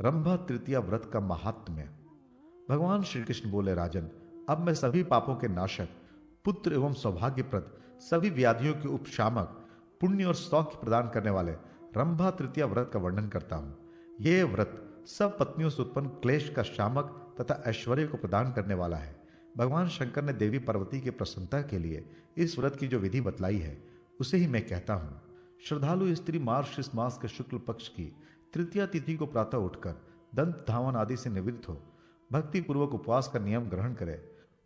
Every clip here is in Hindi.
रंभा तृतीया व्रत का महात्म्य। भगवान श्री कृष्ण बोले, राजन, अब मैं सभी पापों के नाशक, पुत्र एवं सौभाग्यप्रद, सभी व्याधियों के उपशामक, पुण्य और सौख्य प्रदान करने वाले रंभा तृतीया व्रत का वर्णन करता हूं। यह व्रत सब पत्नियों से उत्पन्न क्लेश का शामक तथा ऐश्वर्य को प्रदान करने वाला है। भगवान शंकर ने देवी पार्वती की प्रसन्नता के लिए इस व्रत की जो विधि बतलाई है उसे ही मैं कहता हूं। श्रद्धालु स्त्री मार्गशीर्ष मास के शुक्ल पक्ष की तृतीया तिथि को प्रातः उठकर दंत धावन आदि से निवृत्त हो भक्ति पूर्वक उपवास का नियम ग्रहण करे।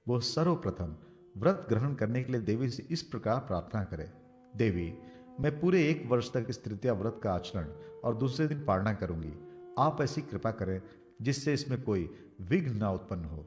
वो सर्वप्रथम व्रत ग्रहण करने के लिए देवी से इस प्रकार प्रार्थना करे, देवी, मैं पूरे 1 वर्ष तक इस तृतीया व्रत का आचरण और दूसरे दिन पालना करूंगी। आप ऐसी कृपा करें जिससे इसमें कोई विघ्न ना उत्पन्न हो।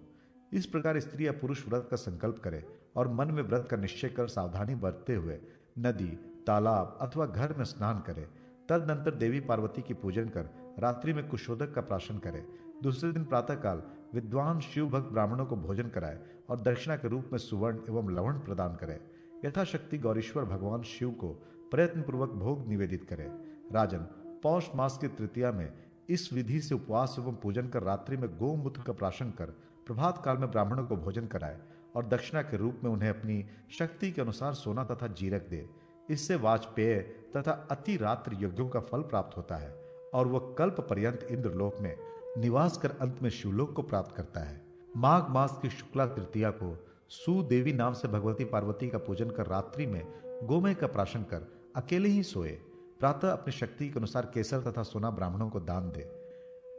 इस प्रकार स्त्री या पुरुष व्रत का संकल्प करे और मन में व्रत का निश्चय कर सावधानी बरतते हुए नदी, तालाब अथवा घर में स्नान करे। तदनंतर देवी पार्वती की पूजन कर रात्रि में कुशोदक का प्राशन करे। दूसरे दिन प्रातःकाल विद्वान शिव भक्त ब्राह्मणों को भोजन कराए और दक्षिणा के रूप में सुवर्ण एवं लवण प्रदान करे। यथाशक्ति गौरीश्वर भगवान शिव को प्रयत्न पूर्वक भोग निवेदित करे। राजन, पौष मास की तृतीया में इस विधि से उपवास एवं पूजन कर रात्रि में गोमूत्र का प्राशन कर प्रभात काल में ब्राह्मणों को भोजन कराए और दक्षिणा के रूप में उन्हें अपनी शक्ति के अनुसार सोना तथा जीरक दे। इससे वाजपेय तथा अति रात्र यज्ञों का फल प्राप्त होता है और वह कल्प पर्यंत इंद्रलोक में निवास कर अंत में शिवलोक को प्राप्त करता है। माघ मास की शुक्ला तृतीया को सुदेवी नाम से भगवती पार्वती का पूजन कर रात्रि में गोमय का प्राशन कर अकेले ही सोए। प्रातः अपनी शक्ति के अनुसार केसर तथा सोना ब्राह्मणों को दान दे।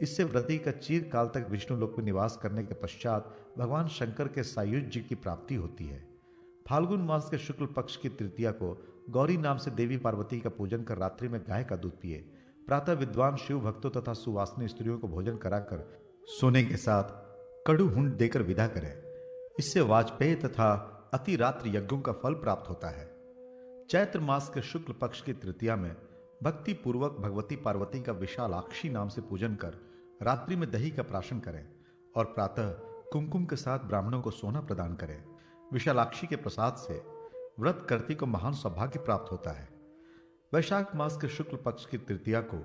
इससे व्रती का चीर काल तक विष्णु लोक में निवास करने के पश्चात भगवान शंकर के सायुज्य की प्राप्ति होती है। फाल्गुन मास के शुक्ल पक्ष की तृतीया को गौरी नाम से देवी पार्वती का पूजन कर रात्रि में गाय का दूध पिए। प्रातः विद्वान शिव भक्तों तथा सुवासनी स्त्रियों को भोजन कराकर सोने के साथ कड़ू हुंड देकर विदा करें। इससे वाजपेय तथा अति रात्र यज्ञों का फल प्राप्त होता है। चैत्र मास के शुक्ल पक्ष की तृतीया में भक्ति पूर्वक भगवती पार्वती का विशालाक्षी नाम से पूजन कर रात्रि में दही का प्राशन करें और प्रातः कुमकुम के साथ ब्राह्मणों को सोना प्रदान करें। विशालाक्षी के प्रसाद से व्रत करती को महान सौभाग्य प्राप्त होता है। वैशाख मास के शुक्ल पक्ष की तृतीया को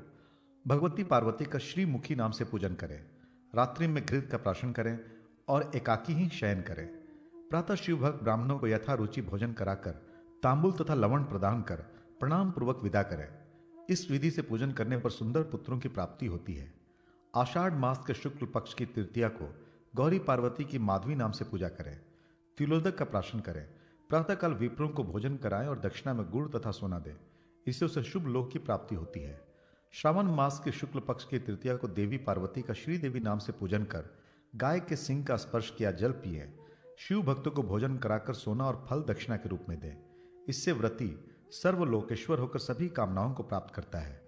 भगवती पार्वती का श्रीमुखी नाम से पूजन करें। रात्रि में घृत का प्राशन करें और एकाकी ही शयन करें। प्रातः शिव भक्त ब्राह्मणों को यथा रुचि भोजन कराकर तांबुल तथा लवण प्रदान कर प्रणाम पूर्वक विदा करें। इस विधि से पूजन करने पर सुंदर पुत्रों की प्राप्ति होती है। आषाढ़ मास के शुक्ल पक्ष की तृतीया को गौरी पार्वती की माधवी नाम से पूजा करें। तिलोदक का प्राशन करें। प्रातःकाल विप्रों को भोजन कराएं और दक्षिणा में गुड़ तथा सोना दें। इससे उसे शुभ लोक की प्राप्ति होती है। श्रावण मास के शुक्ल पक्ष की तृतीया को देवी पार्वती का श्रीदेवी नाम से पूजन कर गाय के सिंग का स्पर्श किया जल पिए। शिव भक्तों को भोजन कराकर सोना और फल दक्षिणा के रूप में दें। इससे व्रती सर्वलोकेश्वर होकर सभी कामनाओं को प्राप्त करता है।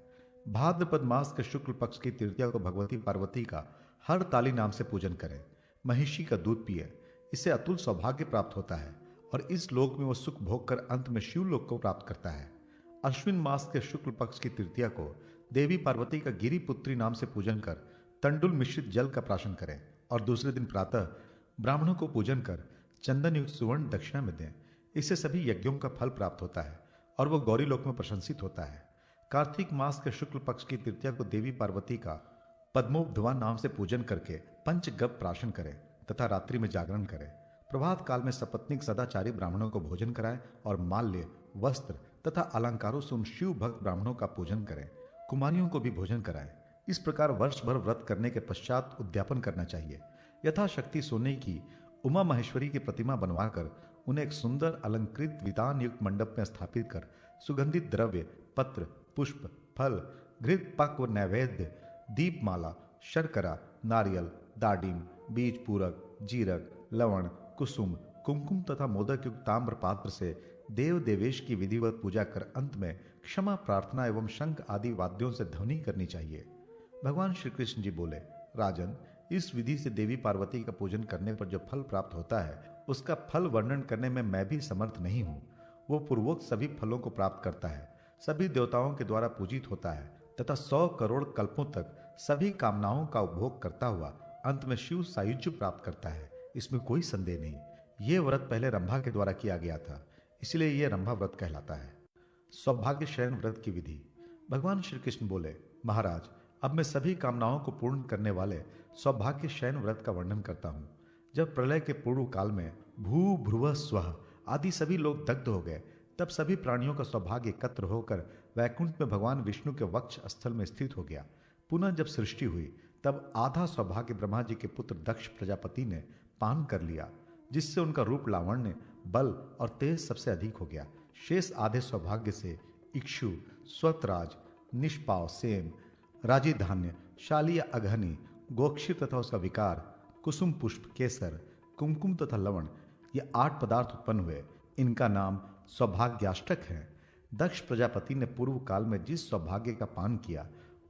भाद्रपद मास के शुक्ल पक्ष की तृतीया को भगवती पार्वती का हर ताली नाम से पूजन करें। महिषी का दूध पिए। इससे अतुल सौभाग्य प्राप्त होता है और इस लोक में वह सुख भोग कर अंत में शिवलोक को प्राप्त करता है। अश्विन मास के शुक्ल पक्ष की तृतीया को देवी पार्वती का गिरिपुत्री नाम से पूजन कर तंडुल मिश्रित जल का प्राशन करें और दूसरे दिन प्रातः ब्राह्मणों को पूजन कर चंदन युक्त सुवर्ण दक्षिणा में दें। इससे सभी यज्ञों का फल प्राप्त होता है और वह गौरी लोक में प्रशंसित होता है। कार्तिक मास के शुक्ल पक्ष की तृतीया को देवी पार्वती का पद्मोपध्वा नाम से पूजन करके पंचगप प्राशन करें तथा रात्रि में जागरण करें। प्रभात काल में सपत्निक सदाचारी ब्राह्मणों को भोजन कराएं और माल्य, वस्त्र तथा अलंकारों से उन शिव भक्त ब्राह्मणों का पूजन करें। कुमारियों को भी भोजन कराएं। इस प्रकार वर्ष भर व्रत करने के पश्चात उद्यापन करना चाहिए। यथाशक्ति सोने की उमा महेश्वरी की प्रतिमा बनवाकर उन्हें एक सुंदर अलंकृत वितान युक्त मंडप में स्थापित कर सुगंधित द्रव्य, पत्र, पुष्प, फल, घृत पक व नैवेद्य, दीपमाला, शर्करा, नारियल, दाडिम, बीज पूरक, जीरक, लवण, कुसुम, कुमकुम तथा मोदक युक्त ताम्र पात्र से देव देवेश की विधिवत पूजा कर अंत में क्षमा प्रार्थना एवं शंख आदि वाद्यों से ध्वनि करनी चाहिए। भगवान श्री कृष्ण जी बोले, राजन, इस विधि से देवी पार्वती का पूजन करने पर जो फल प्राप्त होता है उसका फल वर्णन करने में मैं भी समर्थ नहीं हूँ। वो पूर्वोक्त सभी फलों को प्राप्त करता है, सभी देवताओं के द्वारा पूजित होता है तथा 100 करोड़ कल्पों तक सभी कामनाओं का उपभोग करता हुआ अंत में शिव सायुज्य प्राप्त करता है। इसमें कोई संदेह नहीं। यह व्रत पहले रंभा के द्वारा किया गया था, इसलिए यह रंभा व्रत कहलाता है। सौभाग्य शयन व्रत की विधि। भगवान श्री कृष्ण बोले, महाराज, अब मैं सभी कामनाओं को पूर्ण करने वाले सौभाग्य शयन व्रत का वर्णन करता हूँ। जब प्रलय के पूर्व काल में भू भ्रुव स्वः आदि सभी लोग दग्ध हो गए, तब सभी प्राणियों का सौभाग्य एकत्र होकर वैकुंठ में भगवान विष्णु के वक्ष स्थल में स्थित हो गया। पुनः जब सृष्टि हुई, तब आधा सौभाग्य ब्रह्मा जी के पुत्र दक्ष प्रजापति ने पान कर लिया, जिससे उनका रूप लावण्य, बल और तेज सबसे अधिक हो गया। शेष आधे सौभाग्य से इक्षु, स्वतराज, निष्पाव, सेम, राजी धान्य, शालीय अघनी, गोक्षीर तथा उसका विकार, कुसुम पुष्प, केसर, कुमकुम तथा लवण, ये 8 पदार्थ उत्पन्न हुए। इनका नाम सौभाग्याष्टक है। दक्ष प्रजापति ने पूर्व काल में जिस सौभाग्य का पान किया,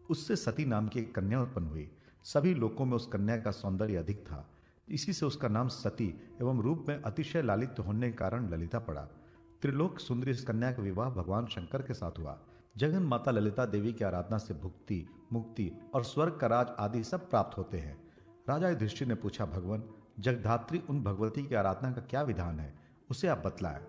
उससे सती नाम की एक कन्या उत्पन्न हुई। सभी लोकों में उस कन्या का सौंदर्य अधिक था, इसी से उसका नाम सती एवं रूप में अतिशय लालित्य होने के कारण ललिता पड़ा। त्रिलोक सुंदरी इस कन्या का विवाह भगवान शंकर के साथ हुआ। जगन माता ललिता देवी की आराधना से भुक्ति, मुक्ति और स्वर्ग का राज आदि सब प्राप्त होते हैं। राजा युधिष्ठिर ने पूछा, भगवान, जगधात्री उन भगवती की आराधना का क्या विधान है, उसे आप बतलाएं।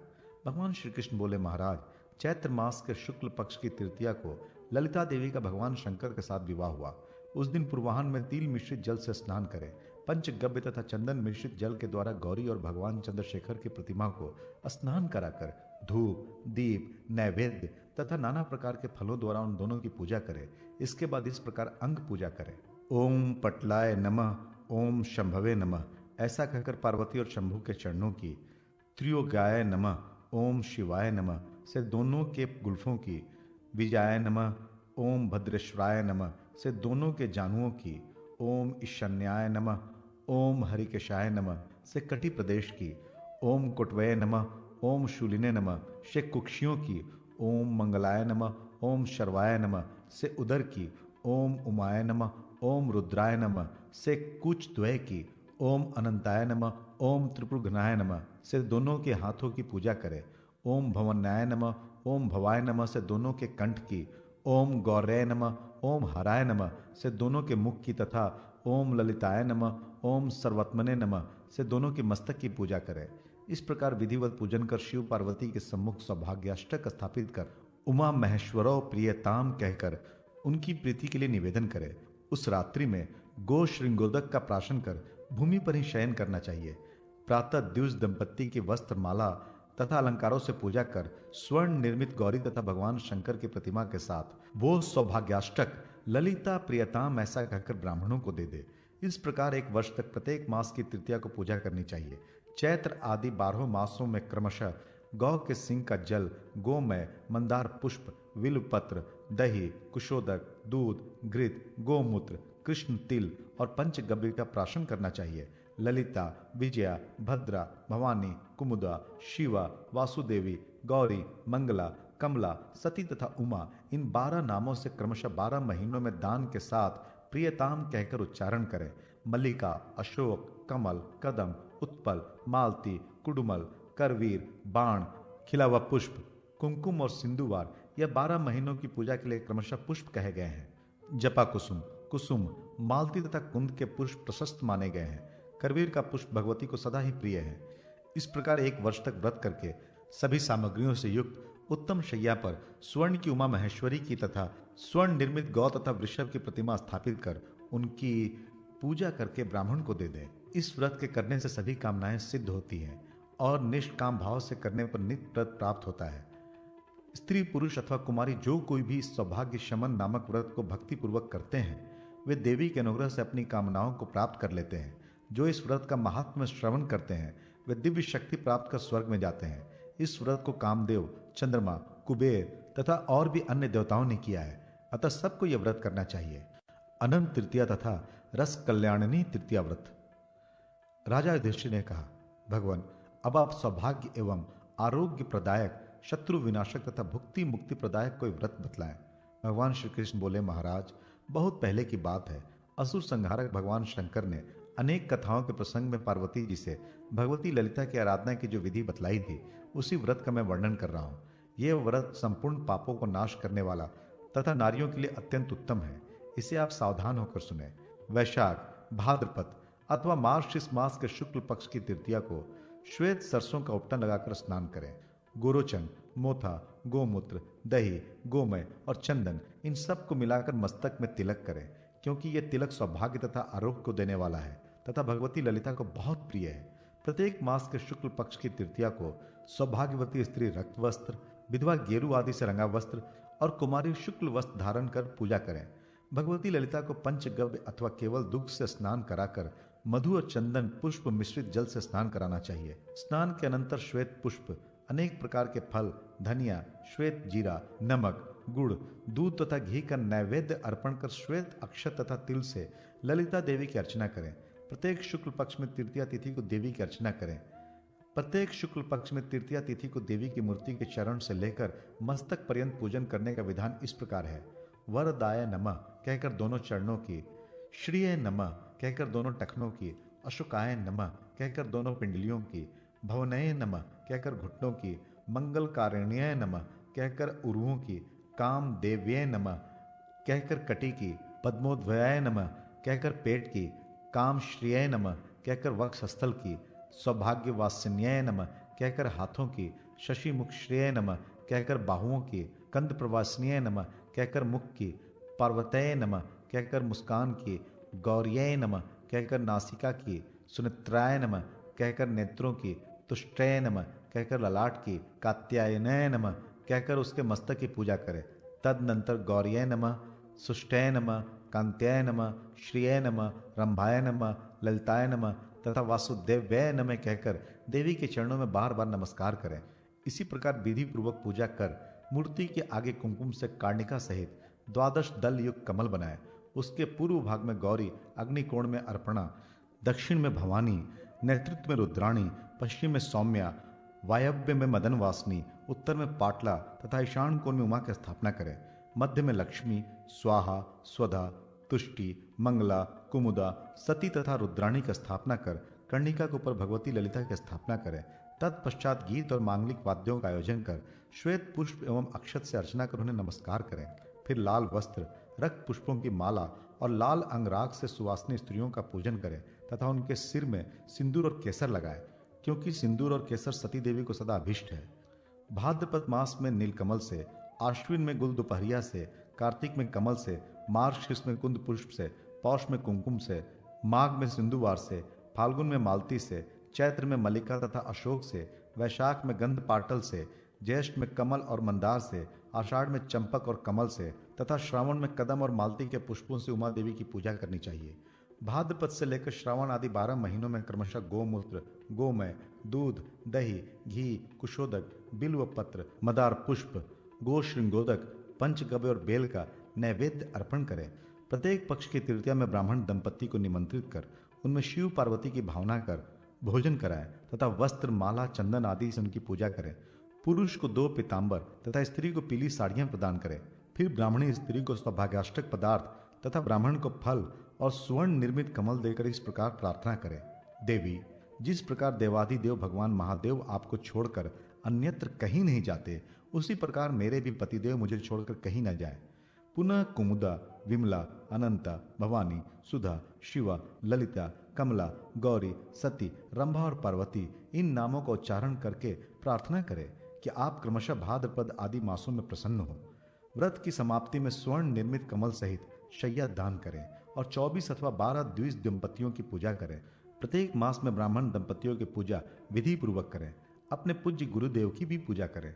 भगवान श्री कृष्ण बोले, महाराज, चैत्र मास के शुक्ल पक्ष की तृतीया को ललिता देवी का भगवान शंकर के साथ विवाह हुआ। उस दिन पूर्वाह्न में तिल मिश्रित जल से स्नान करें। पंचगव्य तथा चंदन मिश्रित जल के द्वारा गौरी और भगवान चंद्रशेखर की प्रतिमा को स्नान कराकर धूप, दीप, नैवेद्य तथा नाना प्रकार के फलों द्वारा उन दोनों की पूजा करें। इसके बाद इस प्रकार अंग पूजा करें। ओम पटलाय नमः, ओम शंभवे नमः, ऐसा कहकर पार्वती और शंभु के चरणों की, त्रियोगाय नमः, ओम शिवाय नमः से दोनों के गुल्फों की, विजयाय नमः, ओम भद्रेश्वराय नमः से दोनों के जानुओं की, ओम ईशान्याय नमः, ओम हरिकेशाय नमः से कटी प्रदेश की, ओम कोटवये नमः, ओम शूलिने नमः से कुक्षियों की, ओम मंगलाय नमः, ओम शर्वाय नमः से उदर की, ओम उमाय नमः, ओम रुद्राय नमः से कुच द्वय की, ओम अनंताय नमः, ओम त्रिपुरघ्नाय नमः से दोनों के हाथों की पूजा करें। ओम भवन्याय नमः, ओम भवाय नमः से दोनों के कंठ की, ओम गौरय नमः, ओम हराय नमः से दोनों के मुख की तथा ओम ललिताय नमः, ओम सर्वत्मने नमः से दोनों के मस्तक की पूजा करें। इस प्रकार विधिवत पूजन कर शिव पार्वती के सम्मुख सौभाग्याष्टक स्थापित कर उमा महेश्वरो प्रियताम कहकर उनकी प्रीति के लिए निवेदन करें। उस रात्रि में गो श्रृंगोदक का प्राशन कर भूमि पर ही शयन करना चाहिए। प्रातः द्विज दंपत्ति की वस्त्र माला तथा अलंकारों से पूजा कर स्वर्ण निर्मित गौरी तथा भगवान शंकर की प्रतिमा के साथ वो सौभाग्याष्टक ललिता प्रियताम ऐसा कहकर ब्राह्मणों को दे दे। इस प्रकार 1 वर्ष तक प्रत्येक मास की तृतीया को पूजा करनी चाहिए। चैत्र आदि 12 मासों में क्रमशः गौ के सिंग का जल, गोमय, मंदार पुष्प, विल्वपत्र, दही, कुशोदक, दूध, घृत, गोमूत्र, कृष्ण तिल और पंचगव्य का प्राशन करना चाहिए। ललिता, विजया, भद्रा, भवानी, कुमुदा, शिवा, वासुदेवी, गौरी, मंगला, कमला, सती तथा उमा, इन 12 नामों से क्रमशः 12 महीनों में दान के साथ प्रियताम कहकर उच्चारण करें। मल्लिका, अशोक, कमल, कदम, उत्पल, मालती, कुडुमल, करवीर, बाण, खिला हुआ पुष्प, कुमकुम और सिंधुवार, यह 12 महीनों की पूजा के लिए क्रमशः पुष्प कहे गए हैं। जपा कुसुम, कुसुम, मालती तथा कुंद के पुष्प प्रशस्त माने गए हैं। करवीर का पुष्प भगवती को सदा ही प्रिय है। इस प्रकार 1 वर्ष तक व्रत करके सभी सामग्रियों से युक्त उत्तम शैया पर स्वर्ण की उमा महेश्वरी की तथा स्वर्ण निर्मित गौ तथा वृषभ की प्रतिमा स्थापित कर उनकी पूजा करके ब्राह्मण को दे दें। इस व्रत के करने से सभी कामनाएं सिद्ध होती हैं और निष्काम भाव से करने पर नित्य व्रत प्राप्त होता है। स्त्री, पुरुष अथवा कुमारी जो कोई भी इस सौभाग्य शमन नामक व्रत को भक्ति पूर्वक करते हैं, वे देवी के अनुग्रह से अपनी कामनाओं को प्राप्त कर लेते हैं। जो इस व्रत का महात्म्य श्रवण करते हैं, वे दिव्य शक्ति प्राप्त कर स्वर्ग में जाते हैं। इस व्रत को कामदेव, चंद्रमा, कुबेर तथा और भी अन्य देवताओं ने किया है, अतः सबको यह व्रत करना चाहिए। अनंत तृतीया तथा रस कल्याणनी तृतीया व्रत। राजा युधिष्ठिर ने कहा, भगवान, अब आप सौभाग्य एवं आरोग्य प्रदायक, शत्रु विनाशक तथा भुक्ति मुक्ति प्रदायक कोई व्रत बतलाएं। भगवान श्री कृष्ण बोले, महाराज, बहुत पहले की बात है। असुर संहारक भगवान शंकर ने अनेक कथाओं के प्रसंग में पार्वती जी से भगवती ललिता की आराधना की जो विधि बतलाई थी, उसी व्रत का मैं वर्णन कर रहा हूँ। यह व्रत संपूर्ण पापों को नाश करने वाला तथा नारियों के लिए अत्यंत उत्तम है। इसे आप सावधान होकर सुने। वैशाख, भाद्रपद अथवा मार्गशीर्ष मास के शुक्ल पक्ष की तृतीया को श्वेत सरसों का उपटन लगाकर स्नान करें। गोरोचन, मोथा, गोमूत्र, दही, गोमय और चंदन, इन सब को मिलाकर मस्तक में तिलक करें। क्योंकि यह तिलक सौभाग्य तथा आरोग्य को देने वाला है तथा भगवती ललिता को बहुत प्रिय है। प्रत्येक मास के शुक्ल पक्ष की तृतीया को सौभाग्यवती स्त्री रक्त वस्त्र, विधवा गेरू आदि से रंगा वस्त्र और कुमारी शुक्ल वस्त्र धारण कर पूजा करें। भगवती ललिता को पंचगव्य अथवा केवल दुग्ध से स्नान कराकर मधु और चंदन पुष्प मिश्रित जल से स्नान कराना चाहिए। स्नान के अनंतर श्वेत पुष्प, अनेक प्रकार के फल, धनिया, श्वेत जीरा, नमक, गुड़, दूध तथा घी का नैवेद्य अर्पण कर श्वेत अक्षत तथा तिल से ललिता देवी की अर्चना करें। प्रत्येक शुक्ल पक्ष में तृतीया तिथि को देवी की अर्चना करें। प्रत्येक शुक्ल पक्ष में तृतीया तिथि को देवी की मूर्ति के चरण से लेकर मस्तक पर्यंत पूजन करने का विधान इस प्रकार है। वरदाय नमः कहकर दोनों चरणों की, श्रीय नमः कहकर दोनों टखनों की, अशोकाय नमः कहकर दोनों पिंडलियों की, भवनय नमः कहकर घुटनों की, मंगलकारिण्य नमः कहकर उरुओं की, काम देव्य नमः कहकर कटी की, पद्मोद्वयाय नमः कहकर पेट की, काम श्रिय नमः कहकर वक्षस्थल की, सौभाग्य वासिन्याय नमः कहकर हाथों की, शशि मुख श्रेय नमः कहकर बाहुओं की, कंद प्रवासिन्याय नमः कहकर मुख की, पार्वतय नमः कहकर मुस्कान की, गौर्याय नमः कहकर नासिका की, सुनित्राय नमः कहकर नेत्रों की, तुष्टय नमः कहकर ललाट की, कात्यायनय नमः कहकर उसके मस्तक की पूजा करें। तदनंतर गौर्याय नमः, सुष्टय नमः, कांत्याय नमः, श्रिय नमः, रंभाय नमः, ललिताय नमः तथा वासुदेव्याय नमः कहकर देवी के चरणों में बार बार नमस्कार करें। इसी प्रकार विधि पूर्वक पूजा कर मूर्ति के आगे कुमकुम से कार्णिका सहित 12 दल युक्त कमल बनाए। उसके पूर्व भाग में गौरी, अग्निकोण में अर्पणा, दक्षिण में भवानी, नेतृत्व में रुद्राणी, पश्चिम में सौम्या, वायव्य में मदन वासनी, उत्तर में पाटला तथा ईशान कोण में उमा की स्थापना करें। मध्य में लक्ष्मी, स्वाहा, स्वधा, तुष्टि, मंगला, कुमुदा, सती तथा रुद्राणी की स्थापना कर कर्णिका के ऊपर भगवती ललिता की स्थापना करें। तत्पश्चात गीत और मांगलिक वाद्यों का आयोजन कर श्वेत पुष्प एवं अक्षत से अर्चना कर उन्हें नमस्कार करें। फिर लाल वस्त्र, रक्त पुष्पों की माला और लाल अंगराग से सुवासिनी स्त्रियों का पूजन करें तथा उनके सिर में सिंदूर और केसर लगाएं, क्योंकि सिंदूर और केसर सती देवी को सदा अभिष्ट है। भाद्रपद मास में नीलकमल से, आश्विन में गुल दोपहरिया से, कार्तिक में कमल से, मार्गशीर्ष में कुंद पुष्प से, पौष में कुमकुम से, माघ में सिंधुवार से, फाल्गुन में मालती से, चैत्र में मल्लिका तथा अशोक से, वैशाख में गंध पाटल से, ज्येष्ठ में कमल और मंदार से, आषाढ़ में चंपक और कमल से तथा श्रावण में कदम और मालती के पुष्पों से उमा देवी की पूजा करनी चाहिए। भाद्रपद से लेकर श्रावण आदि 12 महीनों में क्रमशः गोमूत्र, गोमय, दूध, दही, घी, कुशोदक, बिल्व पत्र, मदार पुष्प, गोश्रृंगोदक, पंचगव्य और बेल का नैवेद्य अर्पण करें। प्रत्येक पक्ष की तृतीया में ब्राह्मण दंपति को निमंत्रित कर उनमें शिव पार्वती की भावना कर भोजन कराएं तथा वस्त्र, माला, चंदन आदि से उनकी पूजा करें। पुरुष को 2 पीतांबर तथा स्त्री को पीली साड़ियां प्रदान करें। फिर ब्राह्मणी स्त्री को सौभाग्याष्टक पदार्थ तथा ब्राह्मण को फल और स्वर्ण निर्मित कमल देकर इस प्रकार प्रार्थना करें। देवी, जिस प्रकार देवाधिदेव भगवान महादेव आपको छोड़कर अन्यत्र कहीं नहीं जाते, उसी प्रकार मेरे भी पतिदेव मुझे छोड़कर कहीं न जाए। पुनः कुमुदा, विमला, अनंता, भवानी, सुधा, शिवा, ललिता, कमला, गौरी, सती, रंभा और पार्वती इन नामों का उच्चारण करके प्रार्थना करें कि आप क्रमशः भाद्रपद आदि मासों में प्रसन्न हो। व्रत की समाप्ति में स्वर्ण निर्मित कमल सहित शैया दान करें और 24 अथवा 12 द्विज दंपतियों की पूजा करें। प्रत्येक मास में ब्राह्मण दंपतियों की पूजा विधि पूर्वक करें। अपने पूज्य गुरुदेव की भी पूजा करें।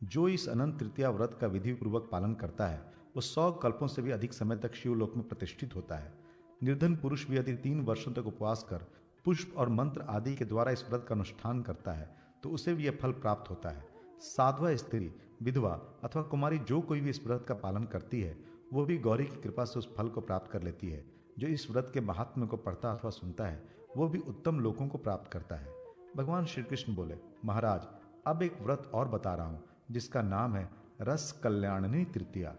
जो इस अनंत तृतीया व्रत का विधि पूर्वक पालन करता है वो 100 कल्पों से भी अधिक समय तक शिवलोक में प्रतिष्ठित होता है। निर्धन पुरुष भी यदि 3 वर्षों तक उपवास कर पुष्प और मंत्र आदि के द्वारा इस व्रत का अनुष्ठान करता है तो उसे भी यह फल प्राप्त होता है। साध्वा स्त्री, विधवा अथवा कुमारी जो कोई भी इस व्रत का पालन करती है वो भी गौरी की कृपा से उस फल को प्राप्त कर लेती है। जो इस व्रत के महात्म्य को पढ़ता अथवा सुनता है वो भी उत्तम लोकों को प्राप्त करता है। भगवान श्री कृष्ण बोले, महाराज अब एक व्रत और बता रहा हूं जिसका नाम है रस कल्याणनी तृतीया।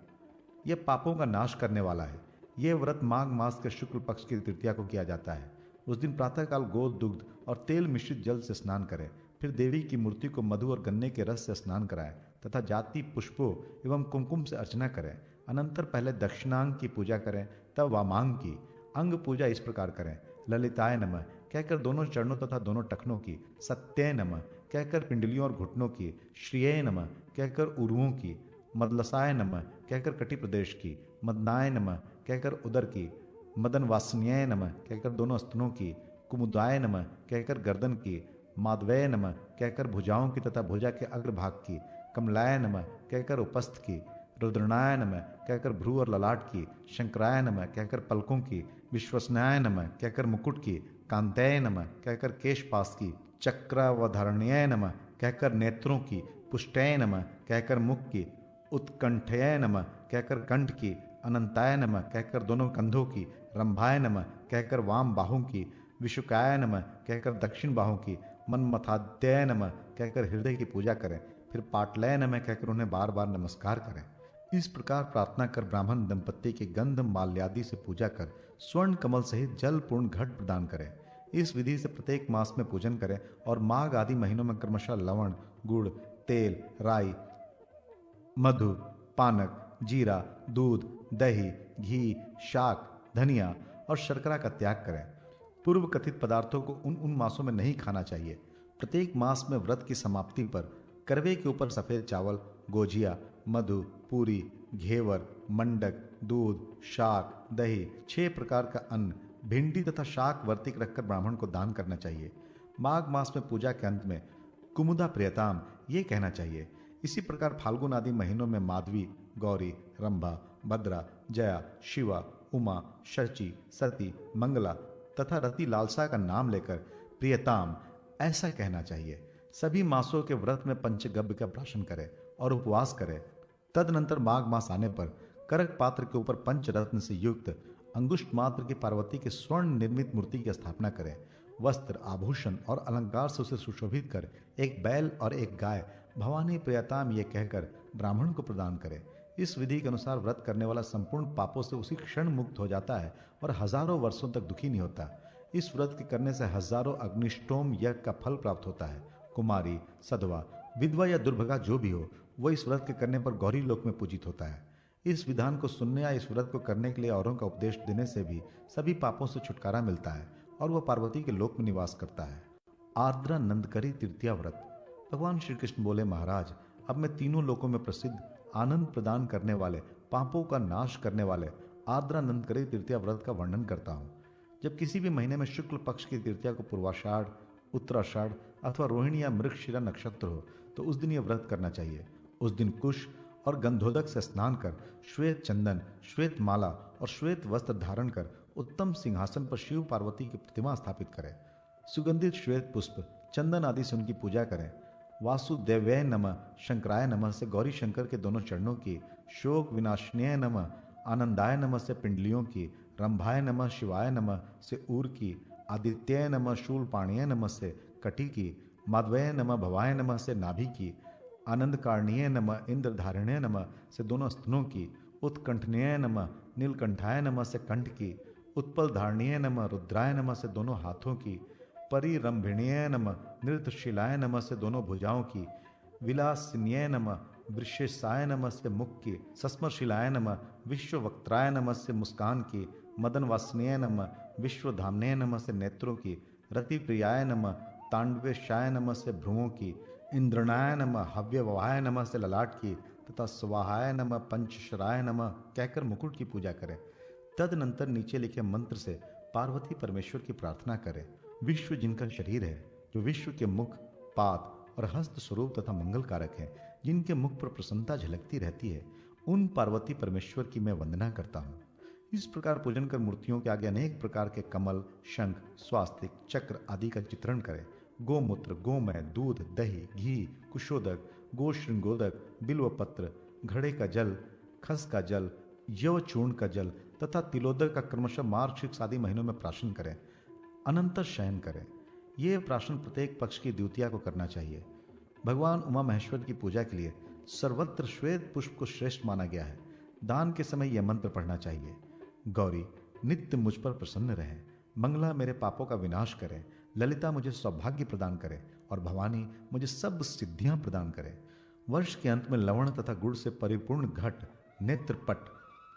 यह पापों का नाश करने वाला है। यह व्रत माघ मास के शुक्ल पक्ष की तृतीया को किया जाता है। उस दिन प्रातःकाल गोद, दुग्ध और तेल मिश्रित जल से स्नान करें। फिर देवी की मूर्ति को मधु और गन्ने के रस से स्नान कराएं तथा जाति, पुष्पों एवं कुमकुम से अर्चना करें। अनंतर पहले दक्षिणांग की पूजा करें, तब वामांग की। अंग पूजा इस प्रकार करें, ललिताय नमः कहकर दोनों चरणों तथा दोनों टखनों की, सत्य नमः कहकर पिंडलियों और घुटनों की, श्रिय नमः कहकर उरुओं की, मदलसाय नमः कहकर कटी प्रदेश की, मदनाय नमः कहकर उदर की, मदन वासन्याय नमः कहकर दोनों स्तनों की, कुमुदाय नमः कहकर गर्दन की, माधवय नमः कहकर भुजाओं की तथा भुजा के अग्रभाग की, कमलाय नमः कहकर उपस्थ की, रुद्रनाय नमः कहकर भ्रू और ललाट की, शंकराय नमः कहकर पलकों की, विश्वसनाय नमः कहकर मुकुट की, कांताय नमः कहकर केशपास की, चक्रवधारण्याय नमः कहकर नेत्रों की, पुष्टय नमः कहकर मुख की, उत्कंठय नमः कहकर कंठ की, अनंताय नमः कहकर दोनों कंधों की, रंभाय नमः कहकर वाम बाहों की, विशुकाय नमः कहकर दक्षिण बाहों की, मनमथाद्यय नमः कहकर हृदय की पूजा करें, फिर पाटलय नमः कहकर उन्हें बार बार नमस्कार करें। इस प्रकार प्रार्थना कर ब्राह्मण दंपत्ति की गंध माल्यादि से पूजा कर स्वर्ण कमल सहित जल पूर्ण घट प्रदान करें। इस विधि से प्रत्येक मास में पूजन करें और माघ आदि महीनों में क्रमशः लवण, गुड़, तेल, राई, मधु, पानक, जीरा, दूध, दही, घी, शाक, धनिया और शर्करा का त्याग करें। पूर्व कथित पदार्थों को उन मासों में नहीं खाना चाहिए। प्रत्येक मास में व्रत की समाप्ति पर करवे के ऊपर सफेद चावल, गोजिया, मधु, पूरी, घेवर, मंडक, दूध, शाक, दही, 6 प्रकार का अन्न, भिंडी तथा शाक वर्तिक रखकर ब्राह्मण को दान करना चाहिए। माघ मास में पूजा के अंत में कुमुदा प्रियताम ये कहना चाहिए। इसी प्रकार फाल्गुन आदि महीनों में माधवी, गौरी, रंभा, भद्रा, जया, शिवा, उमा, शची, सती, मंगला तथा रति लालसा का नाम लेकर प्रियताम ऐसा कहना चाहिए। सभी मासों के व्रत में पंचगव्य का प्राशन करें और उपवास करें। तदनंतर माघ मास आने पर करक पात्र के ऊपर पंचरत्न से युक्त अंगुष्ठ मात्र की पार्वती के स्वर्ण निर्मित मूर्ति की स्थापना करें। वस्त्र, आभूषण और अलंकार से उसे सुशोभित कर एक बैल और एक गाय भवानी प्रियताम ये कहकर ब्राह्मण को प्रदान करें। इस विधि के अनुसार व्रत करने वाला संपूर्ण पापों से उसी क्षण मुक्त हो जाता है और हजारों वर्षों तक दुखी नहीं होता। इस व्रत के करने से हजारों अग्निष्टोम यज्ञ का फल प्राप्त होता है। कुमारी, सधवा, विधवा या दुर्भगा जो भी हो, वह इस व्रत के करने पर गौरी लोक में पूजित होता है। इस विधान को सुनने या इस व्रत को करने के लिए औरों का उपदेश देने से भी सभी पापों से छुटकारा मिलता है और वह पार्वती के लोक में निवास करता है। आर्द्रा नंदकरी तृतीया व्रत। भगवान श्री कृष्ण बोले, महाराज, अब मैं तीनों लोकों में प्रसिद्ध आनंद प्रदान करने वाले, पापों का नाश करने वाले आर्द्रा नंदकरी तृतीया व्रत का वर्णन करता हूँ। जब किसी भी महीने में शुक्ल पक्ष की तृतीया को पूर्वाषाढ़, उत्तराषाढ़ अथवा रोहिणी या मृगशिरा नक्षत्र हो तो उस दिन यह व्रत करना चाहिए। उस दिन कुश और गंधोदक से स्नान कर श्वेत चंदन, श्वेत माला और श्वेत वस्त्र धारण कर उत्तम सिंहासन पर शिव पार्वती की प्रतिमा स्थापित करें। सुगंधित श्वेत पुष्प, चंदन आदि से उनकी पूजा करें। वासुदेव्याय नमः, शंकराय नमः से गौरी शंकर के दोनों चरणों की, शोक विनाशन्याय नमः, आनंदाय नमः से पिंडलियों की, रंभाय नमः, शिवाय नमः से ऊर की, आदित्याय नमः, शूलपाणीय नमः से कटी की, माधवय नमः, भवाय नमः से नाभि की, आनंद कारणीय नमः, इंद्रधारण्य नमः से दोनों स्तनों की, उत्कंठनीय नमः, नीलकंठाय नमः से कंठ की, उत्पल धारणीय नमः, रुद्राय नमः से दोनों हाथों की, परिरंभिणीय नमः, नृत्यशिलाय नमः से दोनों भुजाओं की, विलासिन्याय नमः, वृषेशाय नमः से मुख की, सस्मरशिलाय नमः, विश्ववक्त्राय नमः से मुस्कान की, मदन वासनीय नमः, विश्वधाम्नेय नमः से नेत्रों की, रतिप्रियाय नमः, तांडवेशाय नमः से भ्रुवों की, इंद्रनाय नमः, हव्यवाय नमः से ललाट की तथा स्वाहाय नमः, पंचशराय नमः कहकर मुकुट की पूजा करें। तदनंतर नीचे लिखे मंत्र से पार्वती परमेश्वर की प्रार्थना करें। विश्व जिनका शरीर है, जो विश्व के मुख, पाद और हस्त स्वरूप तथा मंगल कारक है, जिनके मुख पर प्रसन्नता झलकती रहती है, उन पार्वती परमेश्वर की मैं वंदना करता हूँ। इस प्रकार पूजन कर मूर्तियों के आगे अनेक प्रकार के कमल, शंख, स्वास्तिक, चक्र आदि का चित्रण करें। गोमूत्र, गोमय, दूध, दही, घी, कुशोदक, गोश्रृंगोदक, बिल्वपत्र, घड़े का जल, खस का जल, यव चूर्ण का जल तथा तिलोदक का क्रमशः मार्गशीर्ष आदि महीनों में प्राशन करें। अनंतर शयन करें। ये प्राशन प्रत्येक पक्ष की द्वितीया को करना चाहिए। भगवान उमा महेश्वर की पूजा के लिए सर्वत्र श्वेत पुष्प को श्रेष्ठ माना गया है। दान के समय यह मंत्र पढ़ना चाहिए। गौरी नित्य मुझ पर प्रसन्न रहें, मंगला मेरे पापों का विनाश करें, ललिता मुझे सौभाग्य प्रदान करे और भवानी मुझे सब सिद्धियां प्रदान करे। वर्ष के अंत में लवण तथा गुड़ से परिपूर्ण घट, नेत्रपट,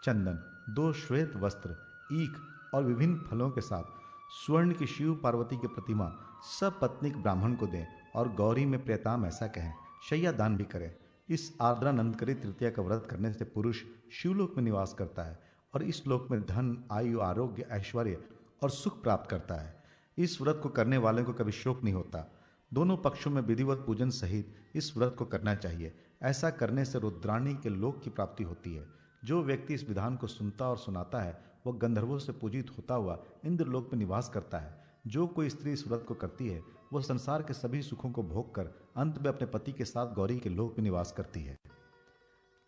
चंदन, 2 श्वेत वस्त्र, ईख और विभिन्न फलों के साथ स्वर्ण की शिव पार्वती की प्रतिमा सपत्नीक ब्राह्मण को दें और गौरी में प्रियताम ऐसा कहें, शैया दान भी करें। इस आर्द्रा नंदकरी तृतीया का व्रत करने से पुरुष शिवलोक में निवास करता है और इस लोक में धन, आयु, आरोग्य, ऐश्वर्य और सुख प्राप्त करता है। इस व्रत को करने वाले को कभी शोक नहीं होता। दोनों पक्षों में विधिवत पूजन सहित इस व्रत को करना चाहिए। ऐसा करने से रुद्राणी के लोक की प्राप्ति होती है। जो व्यक्ति इस विधान को सुनता और सुनाता है वह गंधर्वों से पूजित होता हुआ इंद्रलोक में निवास करता है। जो कोई स्त्री इस व्रत को करती है वह संसार के सभी सुखों को भोग कर अंत में अपने पति के साथ गौरी के लोक में निवास करती है।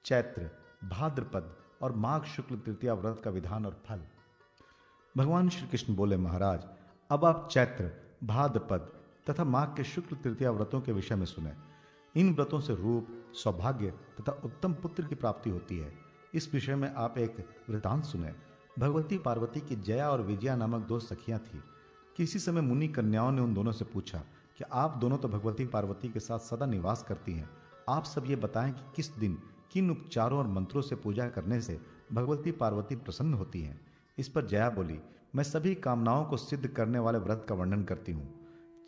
चैत्र, भाद्रपद और माघ शुक्ल तृतीया व्रत का विधान और फल। भगवान श्री कृष्ण बोले, महाराज अब आप चैत्र, भाद्रपद तथा माघ के शुक्ल तृतीया व्रतों के विषय में सुने। इन व्रतों से रूप, सौभाग्य तथा उत्तम पुत्र की प्राप्ति होती है। इस विषय में आप एक वृतांत सुने। भगवती पार्वती की जया और विजया नामक दो सखियां थीं। किसी समय मुनि कन्याओं ने उन दोनों से पूछा कि आप दोनों तो भगवती पार्वती के साथ सदा निवास करती हैं, आप सब ये बताएं कि किस दिन किन उपचारों और मंत्रों से पूजा करने से भगवती पार्वती प्रसन्न होती हैं। इस पर जया बोली, मैं सभी कामनाओं को सिद्ध करने वाले व्रत का वर्णन करती हूँ।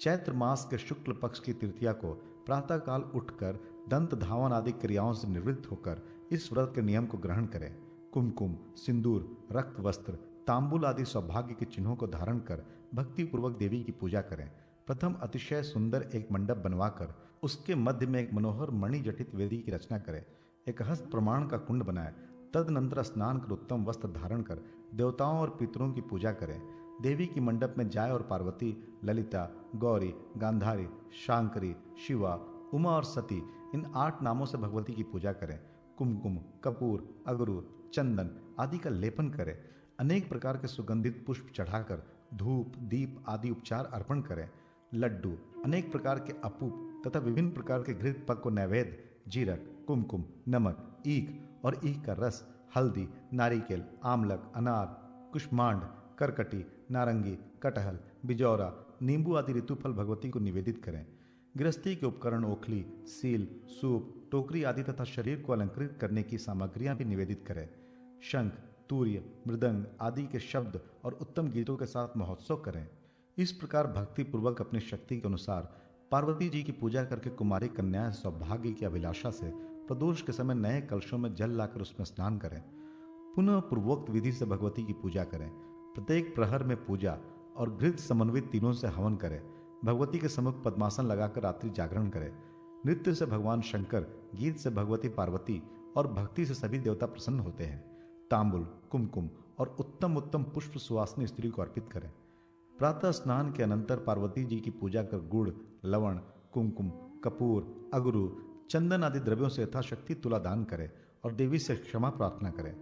चैत्र मास के शुक्ल पक्ष की तृतीया को प्रातःकाल उठकर दंत धावन आदि क्रियाओं से निवृत्त होकर इस व्रत के नियम को ग्रहण करें। कुमकुम, सिंदूर, रक्त वस्त्र, तांबुल आदि सौभाग्य के चिन्हों को धारण कर भक्ति पूर्वक देवी की पूजा करें। प्रथम अतिशय सुंदर एक मंडप बनवाकर उसके मध्य में एक मनोहर मणि जटित वेदी की रचना करें। एक हस्त प्रमाण का कुंड बनाए। तदनंतर स्नान कर उत्तम वस्त्र धारण कर देवताओं और पितरों की पूजा करें। देवी की मंडप में जाय और पार्वती, ललिता, गौरी, गांधारी, शांकरी, शिवा, उमा और सती इन 8 नामों से भगवती की पूजा करें। कुमकुम, कपूर, अगरू, चंदन आदि का लेपन करें। अनेक प्रकार के सुगंधित पुष्प चढ़ाकर धूप, दीप आदि उपचार अर्पण करें। लड्डू, अनेक प्रकार के अपूप तथा विभिन्न प्रकार के घृत पक्व नैवेद्य, जीरक, कुमकुम, नमक, ईख और ईख का रस, हल्दी, नारिकेल, आमलक, अनार, कुष्मांड, करकटी, नारंगी, कटहल, बिजौरा, नींबू आदि ऋतुफल भगवती को निवेदित करें। गृहस्थी के उपकरण ओखली, सील, सूप, टोकरी आदि तथा शरीर को अलंकृत करने की सामग्रियां भी निवेदित करें। शंख, तूर्य, मृदंग आदि के शब्द और उत्तम गीतों के साथ महोत्सव करें। इस प्रकार भक्ति पूर्वक अपनी शक्ति के अनुसार पार्वती जी की पूजा करके कुमारी कन्याएं सौभाग्य की अभिलाषा से प्रदोष के समय नए कलशों में जल लाकर उसमें स्नान करें। पुनः पूर्वोक्त विधि से भगवती की पूजा करें। प्रत्येक प्रहर में पूजा और घृत समन्वित तीनों से हवन करें। भगवती के सम्मुख पद्मासन लगाकर रात्रि जागरण करें। नृत्य से भगवान शंकर, गीत से भगवती पार्वती और भक्ति से सभी देवता प्रसन्न होते हैं। तांबुल, कुमकुम और उत्तम उत्तम पुष्प सुवासिनी स्त्री को अर्पित करें। प्रातः स्नान के अनंतर पार्वती जी की पूजा कर गुड़, लवण, कुमकुम, कपूर, अगरू, चंदन आदि द्रव्यों से यथाशक्ति तुला दान करें और देवी से क्षमा प्रार्थना करें।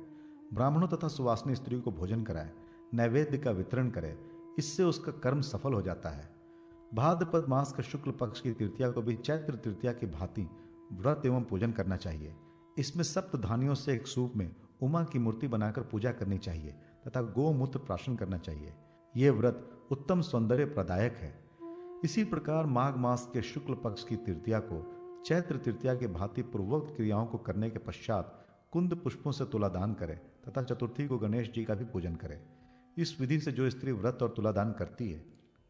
ब्राह्मणों तथा सुवासिनी स्त्री को भोजन कराएं। नैवेद्य का वितरण करें। इससे उसका कर्म सफल हो जाता है। भाद्रपद मास के शुक्ल पक्ष की तृतीया को भी चैत्र तृतीया की भांति व्रत एवं पूजन करना चाहिए। इसमें सप्त धानियों से एक सूप में उमा की मूर्ति बनाकर पूजा करनी चाहिए तथा गोमूत्र प्राशन करना चाहिए। यह व्रत उत्तम सौंदर्य प्रदायक है। इसी प्रकार माघ मास के शुक्ल पक्ष की तृतीया को चैत्र तृतीया के भांति पूर्वोक्त क्रियाओं को करने के पश्चात कुंद पुष्पों से तुलादान करें तथा चतुर्थी को गणेश जी का भी पूजन करें। इस विधि से जो स्त्री व्रत और तुलादान करती है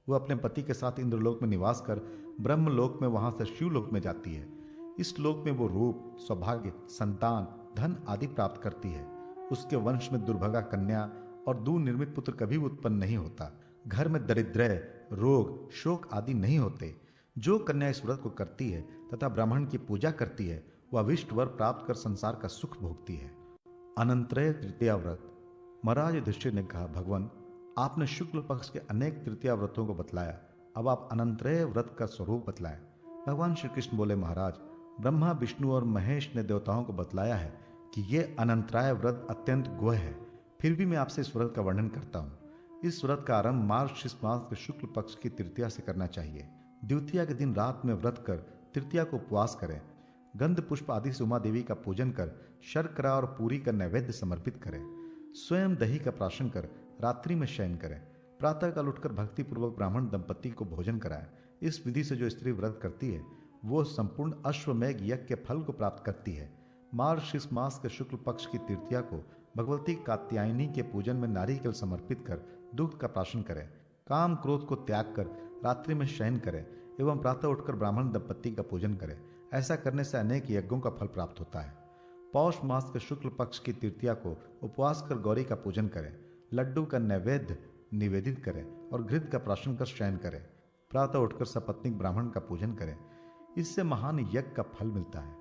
वह अपने पति के साथ इंद्रलोक में निवास कर ब्रह्मलोक में वहां से शिवलोक में जाती है। इस लोक में वो रूप, सौभाग्य, संतान, धन आदि प्राप्त करती है। उसके वंश में दुर्भगा कन्या और दूर निर्मित पुत्र कभी उत्पन्न नहीं होता। घर में दरिद्रय, रोग, शोक आदि नहीं होते। जो कन्या इस व्रत को करती है तथा ब्राह्मण की पूजा करती है वह अभिष्ट वर प्राप्त कर संसार का सुख भोगती है। अनंतरय तृतीया व्रत। महाराज युधिष्ठिर ने कहा, भगवान आपने शुक्ल पक्ष के अनेक तृतीया व्रतों को बतलाया, अब आप अनंतरय व्रत का स्वरूप बतलाएं। भगवान श्री कृष्ण बोले, महाराज ब्रह्मा, विष्णु और महेश ने देवताओं को बतलाया है कि यह अनंतराय व्रत अत्यंत गुह्य है। फिर भी मैं आपसे इस व्रत का वर्णन करता हूँ। इस व्रत का आरंभ मार्गशीर्ष मास के शुक्ल पक्ष की तृतीया से करना चाहिए। द्वितीया के दिन रात में व्रत कर तृतीया को उपवास करें। गंध पुष्प आदि से उमा देवी का पूजन कर शर्करा और पूरी का नैवेद्य समर्पित करें। स्वयं दही का प्राशन कर रात्रि में शयन करें। प्रातःकाल उठकर भक्तिपूर्वक ब्राह्मण दंपति को भोजन कराएं। इस विधि से जो स्त्री व्रत करती है वो संपूर्ण अश्वमेघ यज्ञ के फल को प्राप्त करती है। मार्गशीर्ष मास के शुक्ल पक्ष की तृतीया को भगवती कात्यायनी के पूजन में नारिकेल समर्पित कर दुग्ध का प्राशन करें। काम क्रोध को त्याग कर रात्रि में शयन करें एवं प्रातः उठकर ब्राह्मण दंपति का पूजन करें। ऐसा करने से अनेक यज्ञों का फल प्राप्त होता है। पौष मास के शुक्ल पक्ष की तृतीया को उपवास कर गौरी का पूजन करें, लड्डू का नैवेद्य निवेदित करें और घृत का प्राशन कर शयन करें। प्रातः उठकर सपत्नीक ब्राह्मण का पूजन करें, इससे महान यज्ञ का फल मिलता है।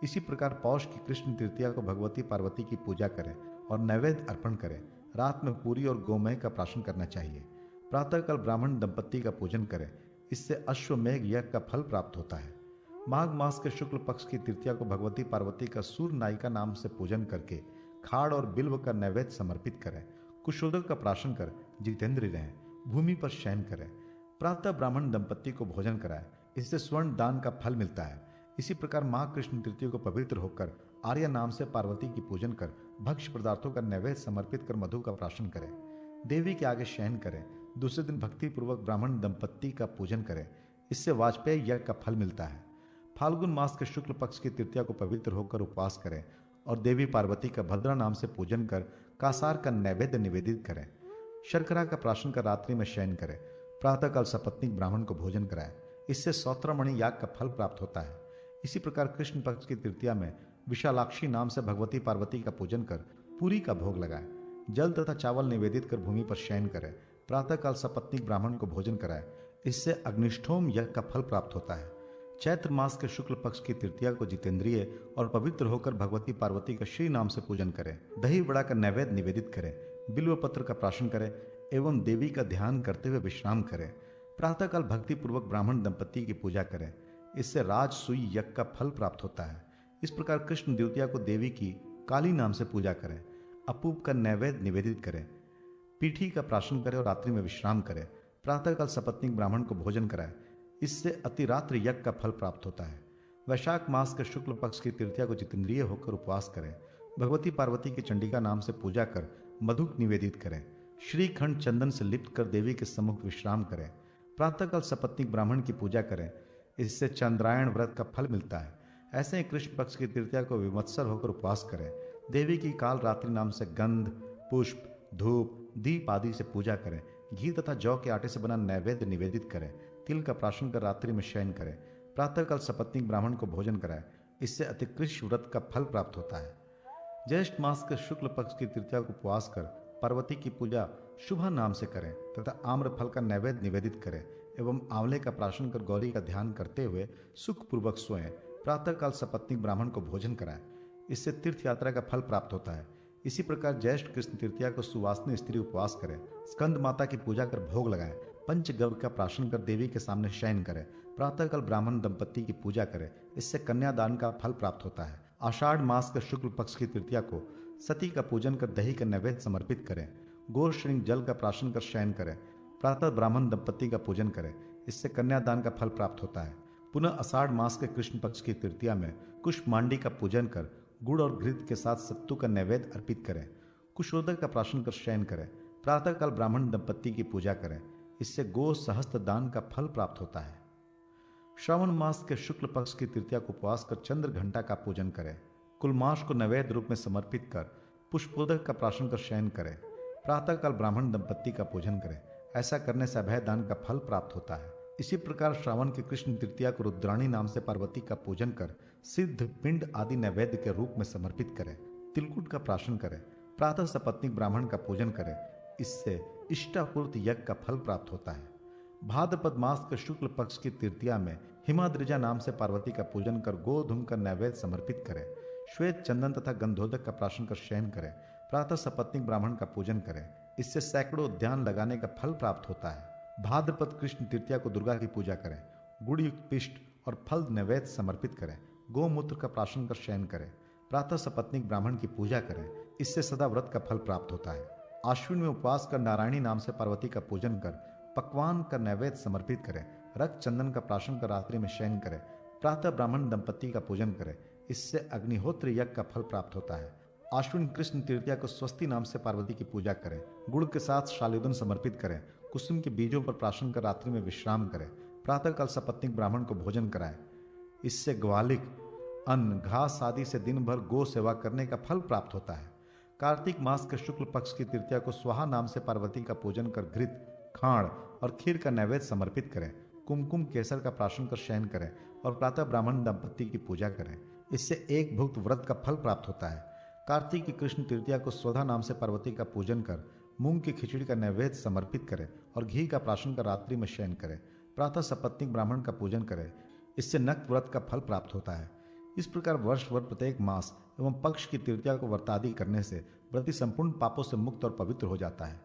इसी प्रकार पौष की कृष्ण तृतीया को भगवती पार्वती की पूजा करें और नैवेद्य अर्पण करें। रात में पूरी और गोमय का प्राशन करना चाहिए। प्रातःकाल ब्राह्मण दंपत्ति का पूजन करें, इससे अश्वमेघ यज्ञ का फल प्राप्त होता है। माघ मास के शुक्ल पक्ष की तृतीया को भगवती पार्वती का सूर्य नायिका नाम से पूजन करके खाड़ और बिल्व का नैवेद्य समर्पित करें। कुशोदक का प्राशन कर जितेंद्रिय रहें, भूमि पर शयन करें। प्रातः ब्राह्मण दंपत्ति को भोजन कराएं, इससे स्वर्ण दान का फल मिलता है। इसी प्रकार माघ कृष्ण तृतीया को पवित्र होकर आर्य नाम से पार्वती की पूजन कर भक्ष्य पदार्थों का नैवेद्य समर्पित कर मधु का प्राशन करें। देवी के आगे शयन करें। दूसरे दिन भक्ति पूर्वक ब्राह्मण दंपत्ति का पूजन करें, इससे वाजपेयी यज्ञ का फल मिलता है। फाल्गुन मास के शुक्ल पक्ष की तृतीया को पवित्र होकर उपवास करें और देवी पार्वती का भद्रा नाम से पूजन कर कासार का नैवेद्य निवेदित करें। शर्करा का प्राशन कर रात्रि में शयन करें। प्रातःकाल सपत्नीक ब्राह्मण को भोजन कराएं, इससे सौत्रमणि याग का फल प्राप्त होता है। इसी प्रकार कृष्ण पक्ष की तृतीया में विशालाक्षी नाम से भगवती पार्वती का पूजन कर पूरी का भोग लगाएं। जल तथा चावल निवेदित कर भूमि पर शयन करें। प्रातःकाल सपत्नीक ब्राह्मण को भोजन कराएं, इससे अग्निष्ठोम यज्ञ का फल प्राप्त होता है। चैत्र मास के शुक्ल पक्ष की तृतीया को जितेंद्रिय और पवित्र होकर भगवती पार्वती का श्री नाम से पूजन करें। दही बड़ा का नैवेद्य निवेदित करें, बिल्व पत्र का प्राशन करें एवं देवी का ध्यान करते हुए विश्राम करें। प्रातःकाल भक्ति पूर्वक ब्राह्मण दंपत्ति की पूजा करें, इससे राजसूय यज्ञ का फल प्राप्त होता है। इस प्रकार कृष्ण द्वितीया को देवी की काली नाम से पूजा करें, अपूप का नैवेद्य निवेदित करें, पीठी का प्राशन करें और रात्रि में विश्राम करें। प्रातःकाल सपत्नीक ब्राह्मण को भोजन कराएं, इससे अतिरात्र यज्ञ का फल प्राप्त होता है। वैशाख मास के शुक्ल पक्ष की तृतीया को जितेंद्रिय होकर उपवास करें। भगवती पार्वती की चंडिका नाम से पूजा कर मधु निवेदित करें। श्रीखंड चंदन से लिप्त कर देवी के सम्मुख विश्राम करें। प्रातःकाल सपत्नीक ब्राह्मण की पूजा करें, इससे चंद्रायण व्रत का फल मिलता है। ऐसे ही कृष्ण पक्ष की तृतीया को विमत्सर होकर उपवास करें। देवी की काल रात्रि नाम से गंध, पुष्प, धूप, दीप आदि से पूजा करें। घी तथा जौ के आटे से बना नैवेद्य निवेदित करें। तिल का प्राशन कर रात्रि में शयन करें। प्रातःकाल सपत्नीक ब्राह्मण को भोजन कराएं, इससे अतिकृष्ट व्रत का फल प्राप्त होता है। ज्येष्ठ मास के शुक्ल पक्ष की तृतीया को उपवास कर पार्वती की पूजा शुभ नाम से करें तथा आम्र फल का नैवेद्य निवेदित करें एवं आंवले का प्राशन कर गौरी का ध्यान करते हुए सुखपूर्वक सोएं। प्रातःकाल सपत्नीक ब्राह्मण को भोजन कराएं, इससे तीर्थ यात्रा का फल प्राप्त होता है। इसी प्रकार ज्येष्ठ कृष्ण तृतीया को सुवासिनी स्त्री उपवास करें। स्कंद माता की पूजा कर भोग लगाएं। पंचगव्य का प्राशन कर देवी के सामने शयन करें। प्रातःकाल ब्राह्मण दंपत्ति की पूजा करें, इससे कन्यादान का फल प्राप्त होता है। आषाढ़ मास के शुक्ल पक्ष की तृतीया को सती का पूजन कर दही का नैवेद्य समर्पित करें। गो श्रृंग जल का प्राशन कर शयन करें। प्रातः ब्राह्मण दंपत्ति का पूजन करें, इससे कन्यादान का फल प्राप्त होता है। पुनः आषाढ़ मास के कृष्ण पक्ष की तृतीया में कुष्मांडी का पूजन कर गुड़ और घृत के साथ सत्तू का नैवेद्य अर्पित करें। कुशोदक का प्राशन कर शयन करें। प्रातःकाल ब्राह्मण दंपत्ति की पूजा करें, इससे गो सहस्त्र दान का फल प्राप्त होता है। श्रावण मास के शुक्ल पक्ष की तृतीया को उपवास कर चंद्र घंटा का पूजन करें। कुलमाश को नैवेद्य रूप में समर्पित कर पुष्पोदक का प्राशन कर शयन करें। प्रातःकाल ब्राह्मण दंपत्ति का पूजन करें, ऐसा करने से अभय दान का फल प्राप्त होता है। इसी प्रकार श्रावण की कृष्ण तृतीया को रुद्राणी नाम से पार्वती का पूजन कर सिद्ध पिंड आदि नैवेद्य के रूप में समर्पित करें। तिलकुट का प्राशन करें। प्रातः सपत्नीक ब्राह्मण का पूजन करें, इससे इष्टापूर्त यज्ञ का फल प्राप्त होता है। भाद्रपद मास के शुक्ल पक्ष की तृतीया में हिमाद्रिजा नाम से पार्वती का पूजन कर गोधूम का नैवेद्य समर्पित करें। श्वेत चंदन तथा गंधोदक का प्राशन कर शयन करें। प्रातः सपत्नीक ब्राह्मण का पूजन करें, इससे सैकड़ों उद्यान लगाने का फल प्राप्त होता है। भाद्रपद कृष्ण तृतीया को दुर्गा की पूजा करें। गुड़ युक्त पिष्ट और फल नैवेद्य समर्पित करें। गोमूत्र का प्राशन कर शयन करें। प्रातः सपत्नीक ब्राह्मण की पूजा करें, इससे सदा व्रत का फल प्राप्त होता है। आश्विन में उपवास कर नारायणी नाम से पार्वती का पूजन कर पकवान का नैवेद्य समर्पित करें। रक्त चंदन का प्राशन कर रात्रि में शयन करें। प्रातः ब्राह्मण दंपत्ति का पूजन करें, इससे अग्निहोत्र यज्ञ का फल प्राप्त होता है। आश्विन कृष्ण तृतीया को स्वस्ति नाम से पार्वती की पूजा करें। गुड़ के साथ शालिदन समर्पित करें। कुसुम के बीजों पर प्राशन कर रात्रि में विश्राम करें। प्रातःकाल सपत्नीक ब्राह्मण को भोजन कराएं, इससे ग्वालिक, अन्न, घास आदि से दिन भर गो सेवा करने का फल प्राप्त होता है। कार्तिक मास के शुक्ल पक्ष की तृतीया को स्वाहा नाम से पार्वती का पूजन कर घृत, खाण और खीर का नैवेद्य समर्पित करें। कुमकुम केसर का प्राशन कर शयन करें और प्रातः ब्राह्मण दंपत्ति की पूजा करें। इससे एक भुक्त व्रत का फल प्राप्त होता है। कार्तिक की कृष्ण तृतीया को स्वधा नाम से पार्वती का पूजन कर मूंग की खिचड़ी का नैवेद्य समर्पित करे और घी का प्राशन कर रात्रि में शयन करे। प्रातः सपत्नीक ब्राह्मण का पूजन करे, इससे नक्त व्रत का फल प्राप्त होता है। इस प्रकार वर्ष भर प्रत्येक मास एवं पक्ष की तृतीया को व्रतादि करने से व्रती संपूर्ण पापों से मुक्त और पवित्र हो जाता है।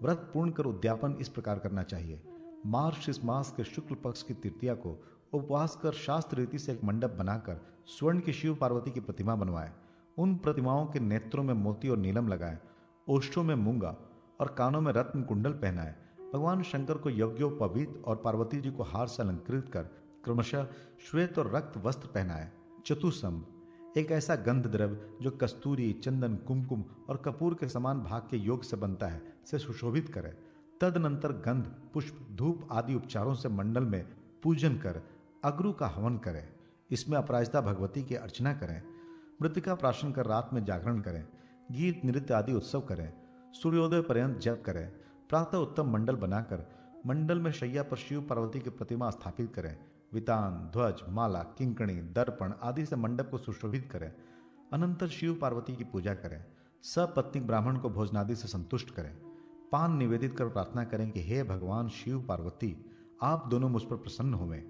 व्रत पूर्ण कर उद्यापन इस प्रकार करना चाहिए। मार्गशीर्ष मास के शुक्ल पक्ष की तृतीया को उपवास कर शास्त्र रीति से एक मंडप बनाकर स्वर्ण की शिव पार्वती की प्रतिमा बनवाए। उन प्रतिमाओं के नेत्रों में मोती और नीलम लगाए, ओष्ठों में मूंगा और कानों में रत्न कुंडल पहनाए। भगवान शंकर को यज्ञोपवीत और पार्वती जी को हार से अलंकृत कर क्रमशः श्वेत और रक्त वस्त्र पहनाए। चतुसम, एक ऐसा गंध द्रव्य जो कस्तूरी, चंदन, कुमकुम और कपूर के समान भाग के योग से बनता है, से सुशोभित करे। तदनंतर गंध, पुष्प, धूप आदि उपचारों से मंडल में पूजन कर अगरु का हवन करें। इसमें अपराजिता भगवती की अर्चना करें। मृतिका प्राशन कर रात में जागरण करें। गीत नृत्य आदि उत्सव करें। सूर्योदय पर्यंत जप करें। प्रातः उत्तम मंडल बनाकर मंडल में शैया पर शिव पार्वती की प्रतिमा स्थापित करें। वितान, ध्वज, माला, किंकणी, दर्पण आदि से मंडप को सुशोभित करें। अनंतर शिव पार्वती की पूजा करें। सपत्नीक ब्राह्मण को भोजनादि से संतुष्ट करें। पान निवेदित कर प्रार्थना करें कि हे भगवान शिव पार्वती, आप दोनों मुझ पर प्रसन्न होवें।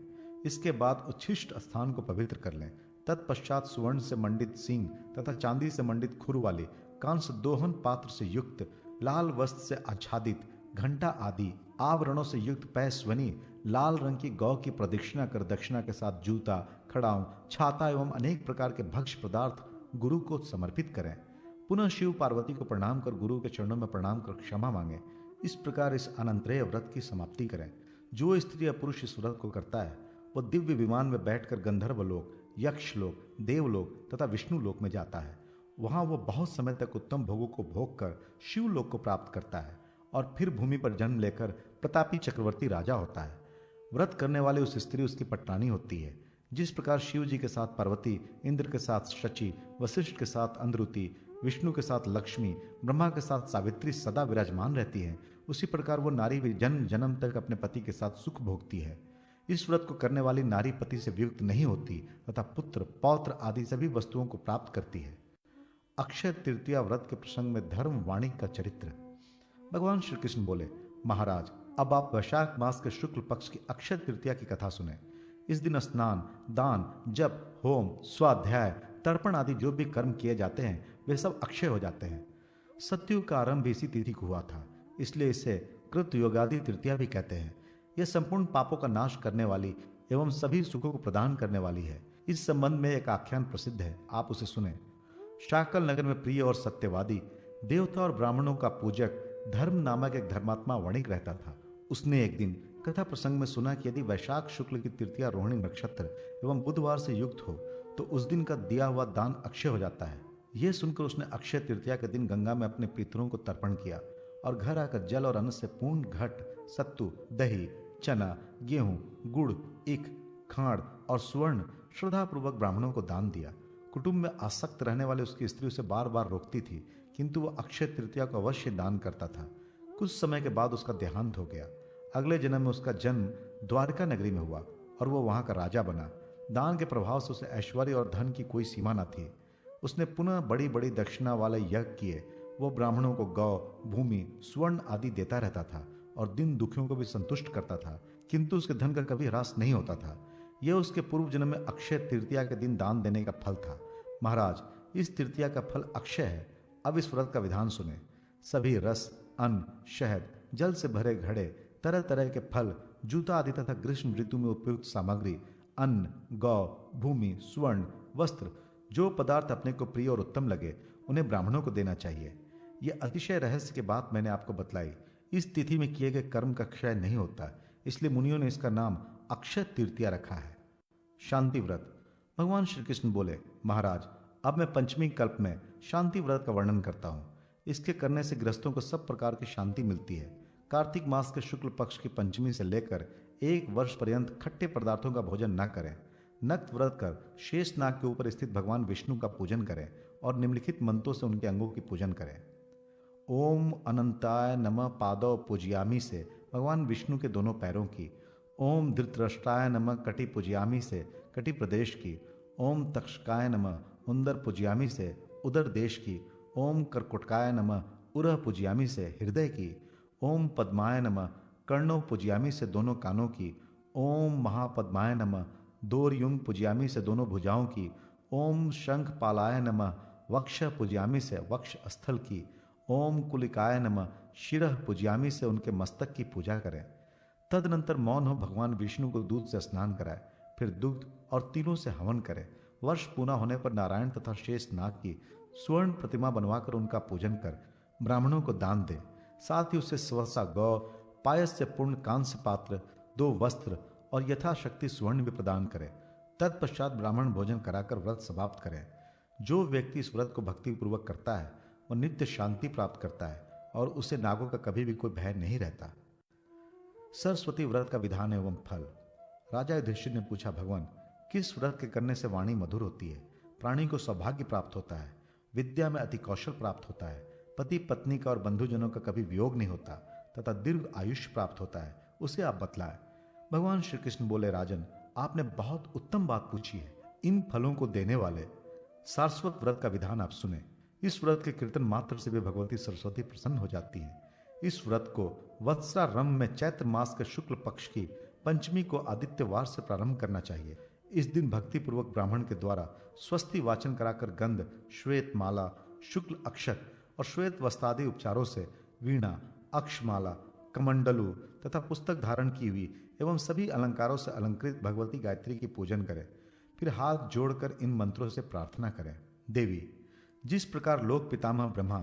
इसके बाद उच्छिष्ट स्थान को पवित्र कर लें। तत्पश्चात सुवर्ण से मंडित सींग तथा चांदी से मंडित खुर वाली कांस दोहन पात्र से युक्त, लाल वस्त्र से आच्छादित, घंटा आदि आवरणों से युक्त पैस्वनी लाल रंग की गौ की प्रदक्षिणा कर दक्षिणा के साथ जूता, खड़ाऊं, छाता एवं अनेक प्रकार के भक्ष्य पदार्थ गुरु को समर्पित करें। पुनः शिव पार्वती को प्रणाम कर गुरु के चरणों में प्रणाम कर क्षमा मांगे। इस प्रकार इस अनंतरेय व्रत की समाप्ति करें। जो स्त्री या पुरुष इस व्रत को करता है वह दिव्य विमान में बैठकर गंधर्व लोक, यक्ष लोक, देवलोक तथा विष्णु लोक में जाता है। वहां वह बहुत समय तक उत्तम भोगों को भोग कर शिवलोक को प्राप्त करता है और फिर भूमि पर जन्म लेकर प्रतापी चक्रवर्ती राजा होता है। व्रत करने वाले उस स्त्री उसकी पटरानी होती है। जिस प्रकार शिव जी के साथ पार्वती, इंद्र के साथ शची, वशिष्ठ के साथ अंधरुति, विष्णु के साथ लक्ष्मी, ब्रह्मा के साथ सावित्री सदा विराजमान रहती है, उसी प्रकार वो नारी भी जन्म जन्म तक अपने पति के साथ सुख भोगती है। इस व्रत को करने वाली नारी पति से वियुक्त नहीं होती तथा पुत्र, पौत्र आदि सभी वस्तुओं को प्राप्त करती है। अक्षय तृतीया व्रत के प्रसंग में धर्म वाणी का चरित्र। भगवान श्री कृष्ण बोले, महाराज, अब आप वैशाख मास के शुक्ल पक्ष की अक्षय तृतीया की कथा सुने। इस दिन स्नान, दान, जप, होम, स्वाध्याय, तर्पण आदि जो भी कर्म किए जाते हैं वे सब अक्षय हो जाते हैं। सतयुग का आरंभ इसी तिथि को हुआ था, इसलिए इसे कृत योगादि तृतीया भी कहते हैं। यह संपूर्ण पापों का नाश करने वाली एवं सभी सुखों को प्रदान करने वाली है। इस संबंध में एक आख्यान प्रसिद्ध है, आप उसे सुने। शाकल नगर में प्रिय और सत्यवादी, देवता और ब्राह्मणों का पूजक धर्म नामक एक धर्मात्मा वणिक रहता था। उसने एक दिन कथा प्रसंग में सुना कि यदि वैशाख शुक्ल की तृतीया रोहिणी नक्षत्र एवं बुधवार से युक्त हो तो उस दिन का दिया हुआ दान अक्षय हो जाता है। यह सुनकर उसने अक्षय तृतीया के दिन गंगा में अपने पितरों को तर्पण किया और घर आकर जल और अन्न से पूर्ण घट, सत्तू, दही, चना, गेहूं, गुड़, ईख, खाड़ और स्वर्ण श्रद्धापूर्वक ब्राह्मणों को दान दिया। कुटुंब में आसक्त रहने वाले उसकी स्त्री उसे बार बार रोकती थी, किंतु वह अक्षय तृतीया को अवश्य दान करता था। कुछ समय के बाद उसका देहांत हो गया। अगले जन्म में उसका जन्म द्वारका नगरी में हुआ और वह वहां का राजा बना। दान के प्रभाव से उसे ऐश्वर्य और धन की कोई सीमा न थी। उसने पुनः बड़ी बड़ी दक्षिणा वाले यज्ञ किए। वो ब्राह्मणों को गौ, भूमि, स्वर्ण आदि देता रहता था और दिन दुखियों को भी संतुष्ट करता था, किंतु उसके धन का कभी ह्रास नहीं होता था। यह उसके पूर्व जन्म में अक्षय तृतीया के दिन दान देने का फल था। महाराज, इस तृतीया का फल अक्षय है। अब इस व्रत का विधान सुने। सभी रस, अन्न, शहद, जल से भरे घड़े, तरह तरह के फल, जूता आदि तथा ग्रीष्म ऋतु में उपयुक्त सामग्री, अन्न, गौ, भूमि, स्वर्ण, वस्त्र, जो पदार्थ अपने को प्रिय और उत्तम लगे उन्हें ब्राह्मणों को देना चाहिए। यह अतिशय रहस्य की बात मैंने आपको बतलाई। इस तिथि में किए गए कर्म का क्षय नहीं होता, इसलिए मुनियों ने इसका नाम अक्षय तृतीया रखा है। शांति व्रत। भगवान श्री कृष्ण बोले, महाराज, अब मैं पंचमी कल्प में शांति व्रत का वर्णन करता हूँ। इसके करने से गृहस्थों को सब प्रकार की शांति मिलती है। कार्तिक मास के शुक्ल पक्ष की पंचमी से लेकर 1 वर्ष पर्यंत खट्टे पदार्थों का भोजन न करें। नक्त व्रत कर शेष नाग के ऊपर स्थित भगवान विष्णु का पूजन करें और निम्नलिखित मंत्रों से उनके अंगों की पूजन करें। ओम अनंताय नमः पादौ पूजयामी से भगवान विष्णु के दोनों पैरों की। ओम धृतराष्ट्राय नमः कटि पूजयामी से कटि प्रदेश की। ओम तक्षकाय नमः उंदर पुज्यामी से उदर देश की। ओम करकुटकाय नमः उरह पुज्यामी से हृदय की। ओम पद्माय नमः कर्णो पुज्यामी से दोनों कानों की। ओम महापद्माय नमः दोरयुंग पुज्यामी से दोनों भुजाओं की। ओम शंख पालाय नमः वक्ष पुज्यामी से वक्ष स्थल की। ओम कुलिकाय नमः शिरः पुज्यामी से उनके मस्तक की पूजा करें। तदनंतर मौन हो भगवान विष्णु को दूध से स्नान कराए, फिर दुग्ध और तिलों से हवन करें। वर्ष पूरा होने पर नारायण तथा शेष नाग की स्वर्ण प्रतिमा बनवाकर उनका पूजन कर ब्राह्मणों को दान दे। साथ ही उसे स्वसा गौ, पायस से पूर्ण कांस्य पात्र, 2 वस्त्र और यथाशक्ति स्वर्ण भी प्रदान करे। तत्पश्चात ब्राह्मण भोजन कराकर व्रत समाप्त करें। जो व्यक्ति इस व्रत को भक्तिपूर्वक करता है वह नित्य शांति प्राप्त करता है और उसे नागों का कभी भी कोई भय नहीं रहता। सरस्वती व्रत का विधान एवं फल। राजा युधिष्ठिर ने पूछा, भगवान, किस व्रत के करने से वाणी मधुर होती है, प्राणी को सौभाग्य प्राप्त होता है, विद्या में अति कौशल प्राप्त होता है, पति पत्नी का और बंधुजनों का कभी वियोग नहीं होता तथा दीर्घ आयुष्य प्राप्त होता है, उसे आप बतलाएं। भगवान श्री कृष्ण बोले, राजन, आपने बहुत उत्तम बात पूछी है। इन फलों को देने वाले सारस्वत व्रत का विधान आप सुने। इस व्रत के कीर्तन मात्र से भी भगवती सरस्वती प्रसन्न हो जाती है। इस व्रत को वत्सरारंभ में चैत्र मास के शुक्ल पक्ष की पंचमी को आदित्यवार से प्रारंभ करना चाहिए। इस दिन भक्तिपूर्वक ब्राह्मण के द्वारा स्वस्ति वाचन कराकर गंध, श्वेत माला, शुक्ल अक्षत और श्वेत वस्त्रादि उपचारों से वीणा, अक्षमाला, कमंडलू तथा पुस्तक धारण की हुई एवं सभी अलंकारों से अलंकृत भगवती गायत्री की पूजन करें। फिर हाथ जोड़कर इन मंत्रों से प्रार्थना करें। देवी, जिस प्रकार लोक पितामह ब्रह्मा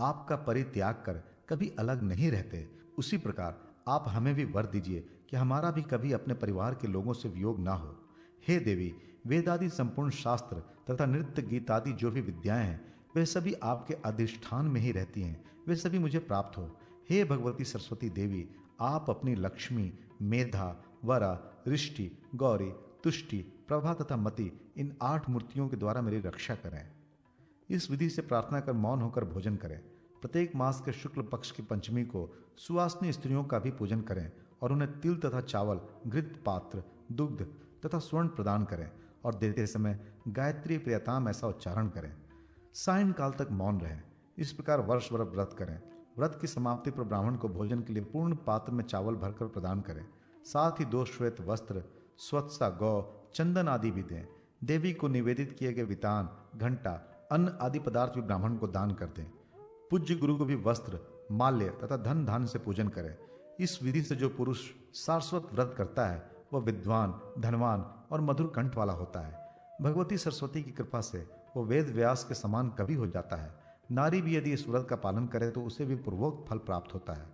आपका परित्याग कर कभी अलग नहीं रहते, उसी प्रकार आप हमें भी वर दीजिए कि हमारा भी कभी अपने परिवार के लोगों से वियोग ना हो। हे देवी, वेदादि संपूर्ण शास्त्र तथा नृत्य गीत आदि जो भी विद्याएं हैं वे सभी आपके अधिष्ठान में ही रहती हैं, वे सभी मुझे प्राप्त हो। हे भगवती सरस्वती देवी, आप अपनी लक्ष्मी, मेधा, वरा, रिष्टि, गौरी, तुष्टि, प्रभा तथा मति इन 8 मूर्तियों के द्वारा मेरी रक्षा करें। इस विधि से प्रार्थना कर मौन होकर भोजन करें। प्रत्येक मास के शुक्ल पक्ष की पंचमी को सुवासिनी स्त्रियों का भी पूजन करें और उन्हें तिल तथा चावल, घृत पात्र, दुग्ध तथा स्वर्ण प्रदान करें और देते समय गायत्री प्रियताम ऐसा उच्चारण करें। सायंकाल तक मौन रहें। इस प्रकार वर्ष भर व्रत करें। व्रत की समाप्ति पर ब्राह्मण को भोजन के लिए पूर्ण पात्र में चावल भरकर प्रदान करें। साथ ही 2 श्वेत वस्त्र, स्वत्सा गौ, चंदन आदि भी दें। देवी को निवेदित किए गए वितान, घंटा, अन्न आदि पदार्थ भी ब्राह्मण को दान कर दें। पूज्य गुरु को भी वस्त्र, माल्य तथा धन धान से पूजन करें। इस विधि से जो पुरुष सारस्वत व्रत करता है वह विद्वान, धनवान और मधुर कंठ वाला होता है। भगवती सरस्वती की कृपा से वो वेद व्यास के समान कवि हो जाता है। नारी भी यदि इस व्रत का पालन करे तो उसे भी पूर्वोक्त फल प्राप्त होता है।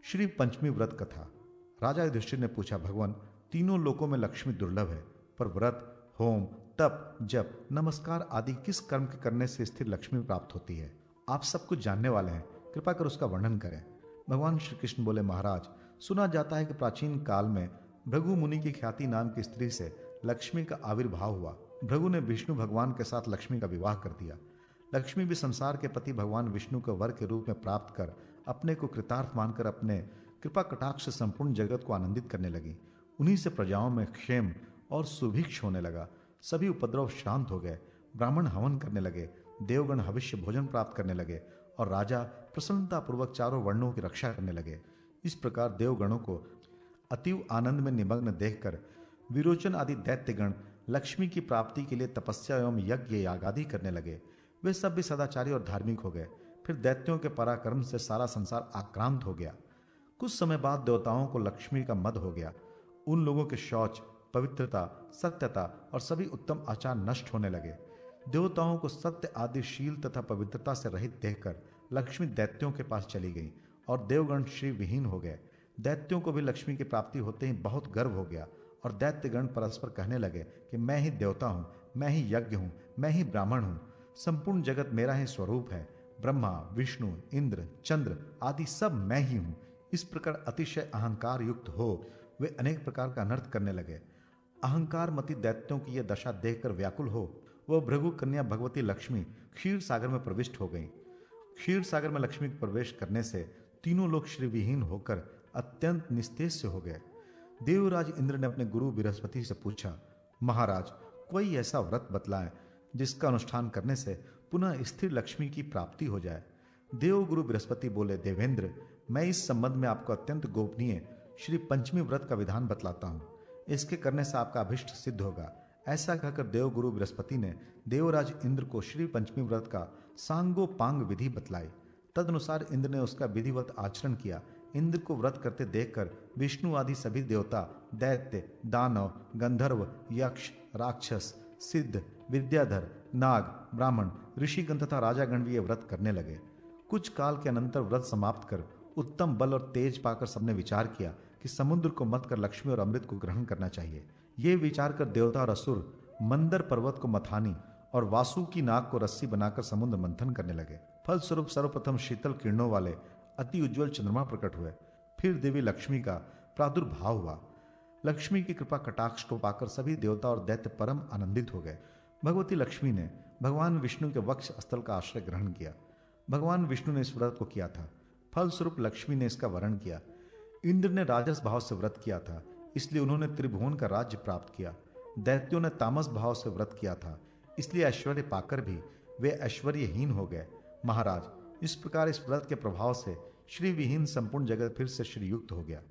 श्री पंचमी व्रत कथा। राजा युधिष्ठिर ने पूछा, भगवान, तीनों लोकों में लक्ष्मी दुर्लभ है, पर व्रत, होम, तप, जप, नमस्कार आदि किस कर्म के करने से स्थिर लक्ष्मी प्राप्त होती है? आप सब कुछ जानने वाले हैं, कृपा कर उसका वर्णन करें। भगवान श्री कृष्ण बोले, महाराज, सुना जाता है कि प्राचीन काल में भृगु मुनि की ख्याति नाम की स्त्री से लक्ष्मी का आविर्भाव हुआ। भृगु ने विष्णु भगवान के साथ लक्ष्मी का विवाह कर दिया। लक्ष्मी भी संसार के पति भगवान विष्णु को वर के रूप में प्राप्त कर अपने को कृतार्थ मानकर अपने कृपा कटाक्ष से संपूर्ण जगत को आनंदित करने लगी। उन्हीं से प्रजाओं में क्षेम और सुभिक्ष होने लगा। सभी उपद्रव शांत हो गए। ब्राह्मण हवन करने लगे, देवगण हविष्य भोजन प्राप्त करने लगे और राजा प्रसन्नतापूर्वक चारों वर्णों की रक्षा करने लगे। इस प्रकार देवगणों को अतीव आनंद में निमग्न देखकर विरोचन आदि दैत्यगण लक्ष्मी की प्राप्ति के लिए तपस्या एवं यज्ञ याग आदि करने लगे। वे सब भी सदाचारी और धार्मिक हो गए। फिर दैत्यों के पराक्रम से सारा संसार आक्रांत हो गया। कुछ समय बाद देवताओं को लक्ष्मी का मद हो गया। उन लोगों के शौच, पवित्रता, सत्यता और सभी उत्तम आचार नष्ट होने लगे। देवताओं को सत्य आदि शील तथा पवित्रता से रहित देखकर लक्ष्मी दैत्यों के पास चली गई और देवगण श्री विहीन हो गए। दैत्यों को भी लक्ष्मी की प्राप्ति होते ही बहुत गर्व हो गया और दैत्यगण परस्पर कहने लगे कि मैं ही देवता हूँ, मैं ही यज्ञ हूँ, मैं ही ब्राह्मण हूँ, संपूर्ण जगत मेरा ही स्वरूप है। ब्रह्मा, विष्णु, इंद्र, चंद्र आदि सब मैं ही हूँ। इस प्रकार अतिशय अहंकार युक्त हो वे अनेक प्रकार का अनर्थ करने लगे। अहंकार मति दैत्यों की यह दशा देखकर व्याकुल हो वह भृगु कन्या भगवती लक्ष्मी क्षीर सागर में प्रविष्ट हो गई। क्षीर सागर में लक्ष्मी के प्रवेश करने से तीनों लोग श्रीविहीन होकर अत्यंत निस्तेज हो गए। देवराज इंद्र ने अपने गुरु बृहस्पति से पूछा, महाराज, कोई ऐसा व्रत बतलाएं जिसका अनुष्ठान करने से पुनः स्थिर लक्ष्मी की प्राप्ति हो जाए। देवगुरु बृहस्पति बोले, देवेंद्र, मैं इस संबंध में आपको अत्यंत गोपनीय श्री पंचमी व्रत का विधान बतलाता हूँ। इसके करने से आपका अभिष्ट सिद्ध होगा। ऐसा कहकर देवगुरु बृहस्पति ने देवराज इंद्र को श्री पंचमी व्रत का सांगोपांग विधि बतलाई। तदनुसार इंद्र ने उसका विधिवत आचरण किया। इंद्र को व्रत करते देखकर विष्णु आदि सभी देवता, दैत्य, दानव, गंधर्व, यक्ष, राक्षस, सिद्ध, विद्याधर, नाग, ब्राह्मण, ऋषिगण तथा राजागण भी ये व्रत करने लगे। कुछ काल के अनंतर व्रत समाप्त कर उत्तम बल और तेज पाकर सबने विचार किया कि समुद्र को मत कर लक्ष्मी और अमृत को ग्रहण करना चाहिए। ये विचार कर देवता और असुर मंदर पर्वत को मथानी और वासु की नाक को रस्सी बनाकर समुद्र मंथन करने लगे। फलस्वरूप सर्वप्रथम शीतल किरणों वाले अति उज्ज्वल चंद्रमा प्रकट हुए। फिर देवी लक्ष्मी का प्रादुर्भाव हुआ। लक्ष्मी की कृपा कटाक्ष को पाकर सभी देवता और दैत्य परम आनंदित हो गए। भगवती लक्ष्मी ने भगवान विष्णु के वक्ष स्थल का आश्रय ग्रहण किया। भगवान विष्णु ने इस व्रत को किया था। फलस्वरूप लक्ष्मी ने इसका वरण किया। इंद्र ने राजस भाव से व्रत किया था, इसलिए उन्होंने त्रिभुवन का राज्य प्राप्त किया। दैत्यों ने तामस भाव से व्रत किया था, इसलिए ऐश्वर्य पाकर भी वे ऐश्वर्यहीन हो गए। महाराज, इस प्रकार इस व्रत के प्रभाव से श्री विहीन संपूर्ण जगत फिर से श्रीयुक्त हो गया।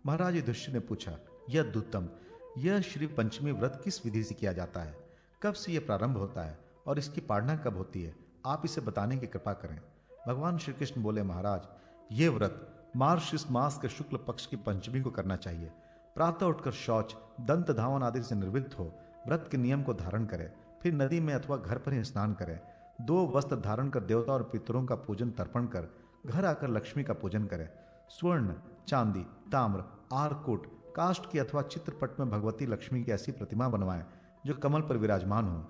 महाराज युधिष्ठिर ने पूछा, यह दुत्तम, यह श्री पंचमी व्रत किस विधि से किया जाता है? कब से यह प्रारंभ होता है और इसकी पालना कब होती है? आप इसे बताने की कृपा करें। भगवान श्री कृष्ण बोले, महाराज, ये व्रत मार्गशीर्ष मास के शुक्ल पक्ष की पंचमी को करना चाहिए। प्रातः उठकर शौच, दंत धावन आदि से निर्वृत्त हो व्रत के नियम को धारण करें। फिर नदी में अथवा घर पर ही स्नान करें। 2 वस्त्र धारण कर देवता और पितरों का पूजन तर्पण कर घर आकर लक्ष्मी का पूजन करें। स्वर्ण, चांदी, ताम्र, आरकूट, काष्ठ की अथवा चित्रपट में भगवती लक्ष्मी की ऐसी प्रतिमा बनवाएं जो कमल पर विराजमान हो,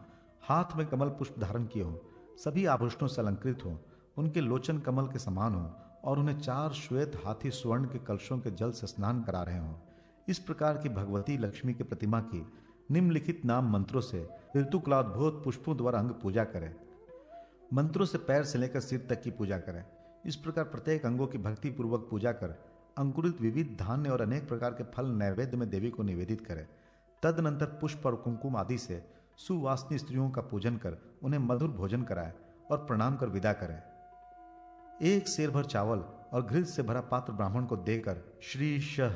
हाथ में कमल पुष्प धारण किए हो, सभी आभूषणों से अलंकृत हो, उनके लोचन कमल के समान हो और उन्हें 4 श्वेत हाथी स्वर्ण के कलशों के जल से स्नान करा रहे हों। इस प्रकार की भगवती लक्ष्मी की प्रतिमा की निम्नलिखित नाम मंत्रों से ऋतुकलाद्भुत पुष्पों द्वारा अंग पूजा करें। मंत्रों से पैर से लेकर सिर तक की पूजा करें। इस प्रकार प्रत्येक अंगों की भक्ति पूर्वक पूजा कर अंकुरित विविध धान्य और अनेक प्रकार के फल नैवेद्य में देवी को निवेदित करें। तदनंतर पुष्प और कुंकुम आदि से सुवासिनी स्त्रियों का पूजन कर उन्हें मधुर भोजन कराएं और प्रणाम कर विदा करें। 1 सेर भर चावल और घृत से भरा पात्र ब्राह्मण को देकर श्री शह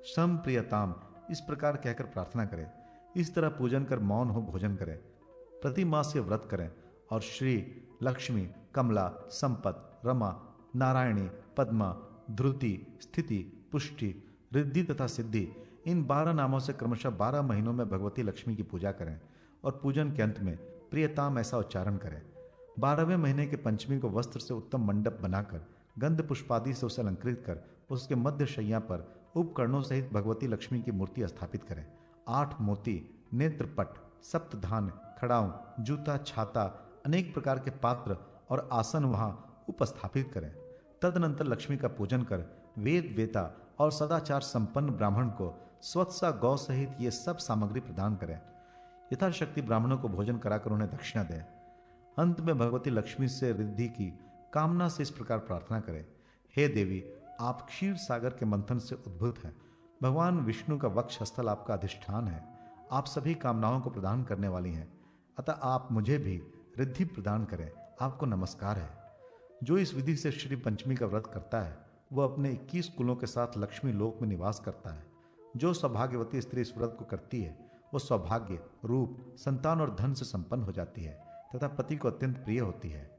संप्रियताम इस प्रकार कहकर प्रार्थना करें। इस तरह पूजन कर मौन हो भोजन करें। प्रति मास से व्रत करें और श्री लक्ष्मी, कमला, संपत, रमा, नारायणी, पद्मा, ध्रुति, स्थिति, पुष्टि, रिद्धि तथा सिद्धि इन 12 नामों से क्रमशः 12 महीनों में भगवती लक्ष्मी की पूजा करें और पूजन के अंत में प्रियताम ऐसा उच्चारण करें। 12वें महीने के पंचमी को वस्त्र से उत्तम मंडप बनाकर गंध पुष्पादि से उसे अलंकृत कर उसके मध्य शैया पर उपकरणों सहित भगवती लक्ष्मी की मूर्ति स्थापित करें। 8 मोती, नेत्रपट, सप्तधान, खड़ाऊं, जूता, छाता, अनेक प्रकार के पात्र और आसन वहां उपस्थापित करें। तदनंतर लक्ष्मी का पूजन कर वेद वेता और सदाचार संपन्न ब्राह्मण को स्वत्सा गौ सहित ये सब सामग्री प्रदान करें। यथाशक्ति ब्राह्मणों को भोजन कराकर उन्हें दक्षिणा दें। अंत में भगवती लक्ष्मी से रिद्धि की कामना से इस प्रकार प्रार्थना करें, हे देवी, आप क्षीर सागर के मंथन से उद्भूत हैं। भगवान विष्णु का वक्ष स्थल आपका अधिष्ठान है। आप सभी कामनाओं को प्रदान करने वाली हैं, अतः आप मुझे भी रिद्धि प्रदान करें। आपको नमस्कार है। जो इस विधि से श्री पंचमी का व्रत करता है वह अपने 21 कुलों के साथ लक्ष्मी लोक में निवास करता है। जो सौभाग्यवती स्त्री इस व्रत को करती है वह सौभाग्य, रूप, संतान और धन से संपन्न हो जाती है तथा पति को अत्यंत प्रिय होती है।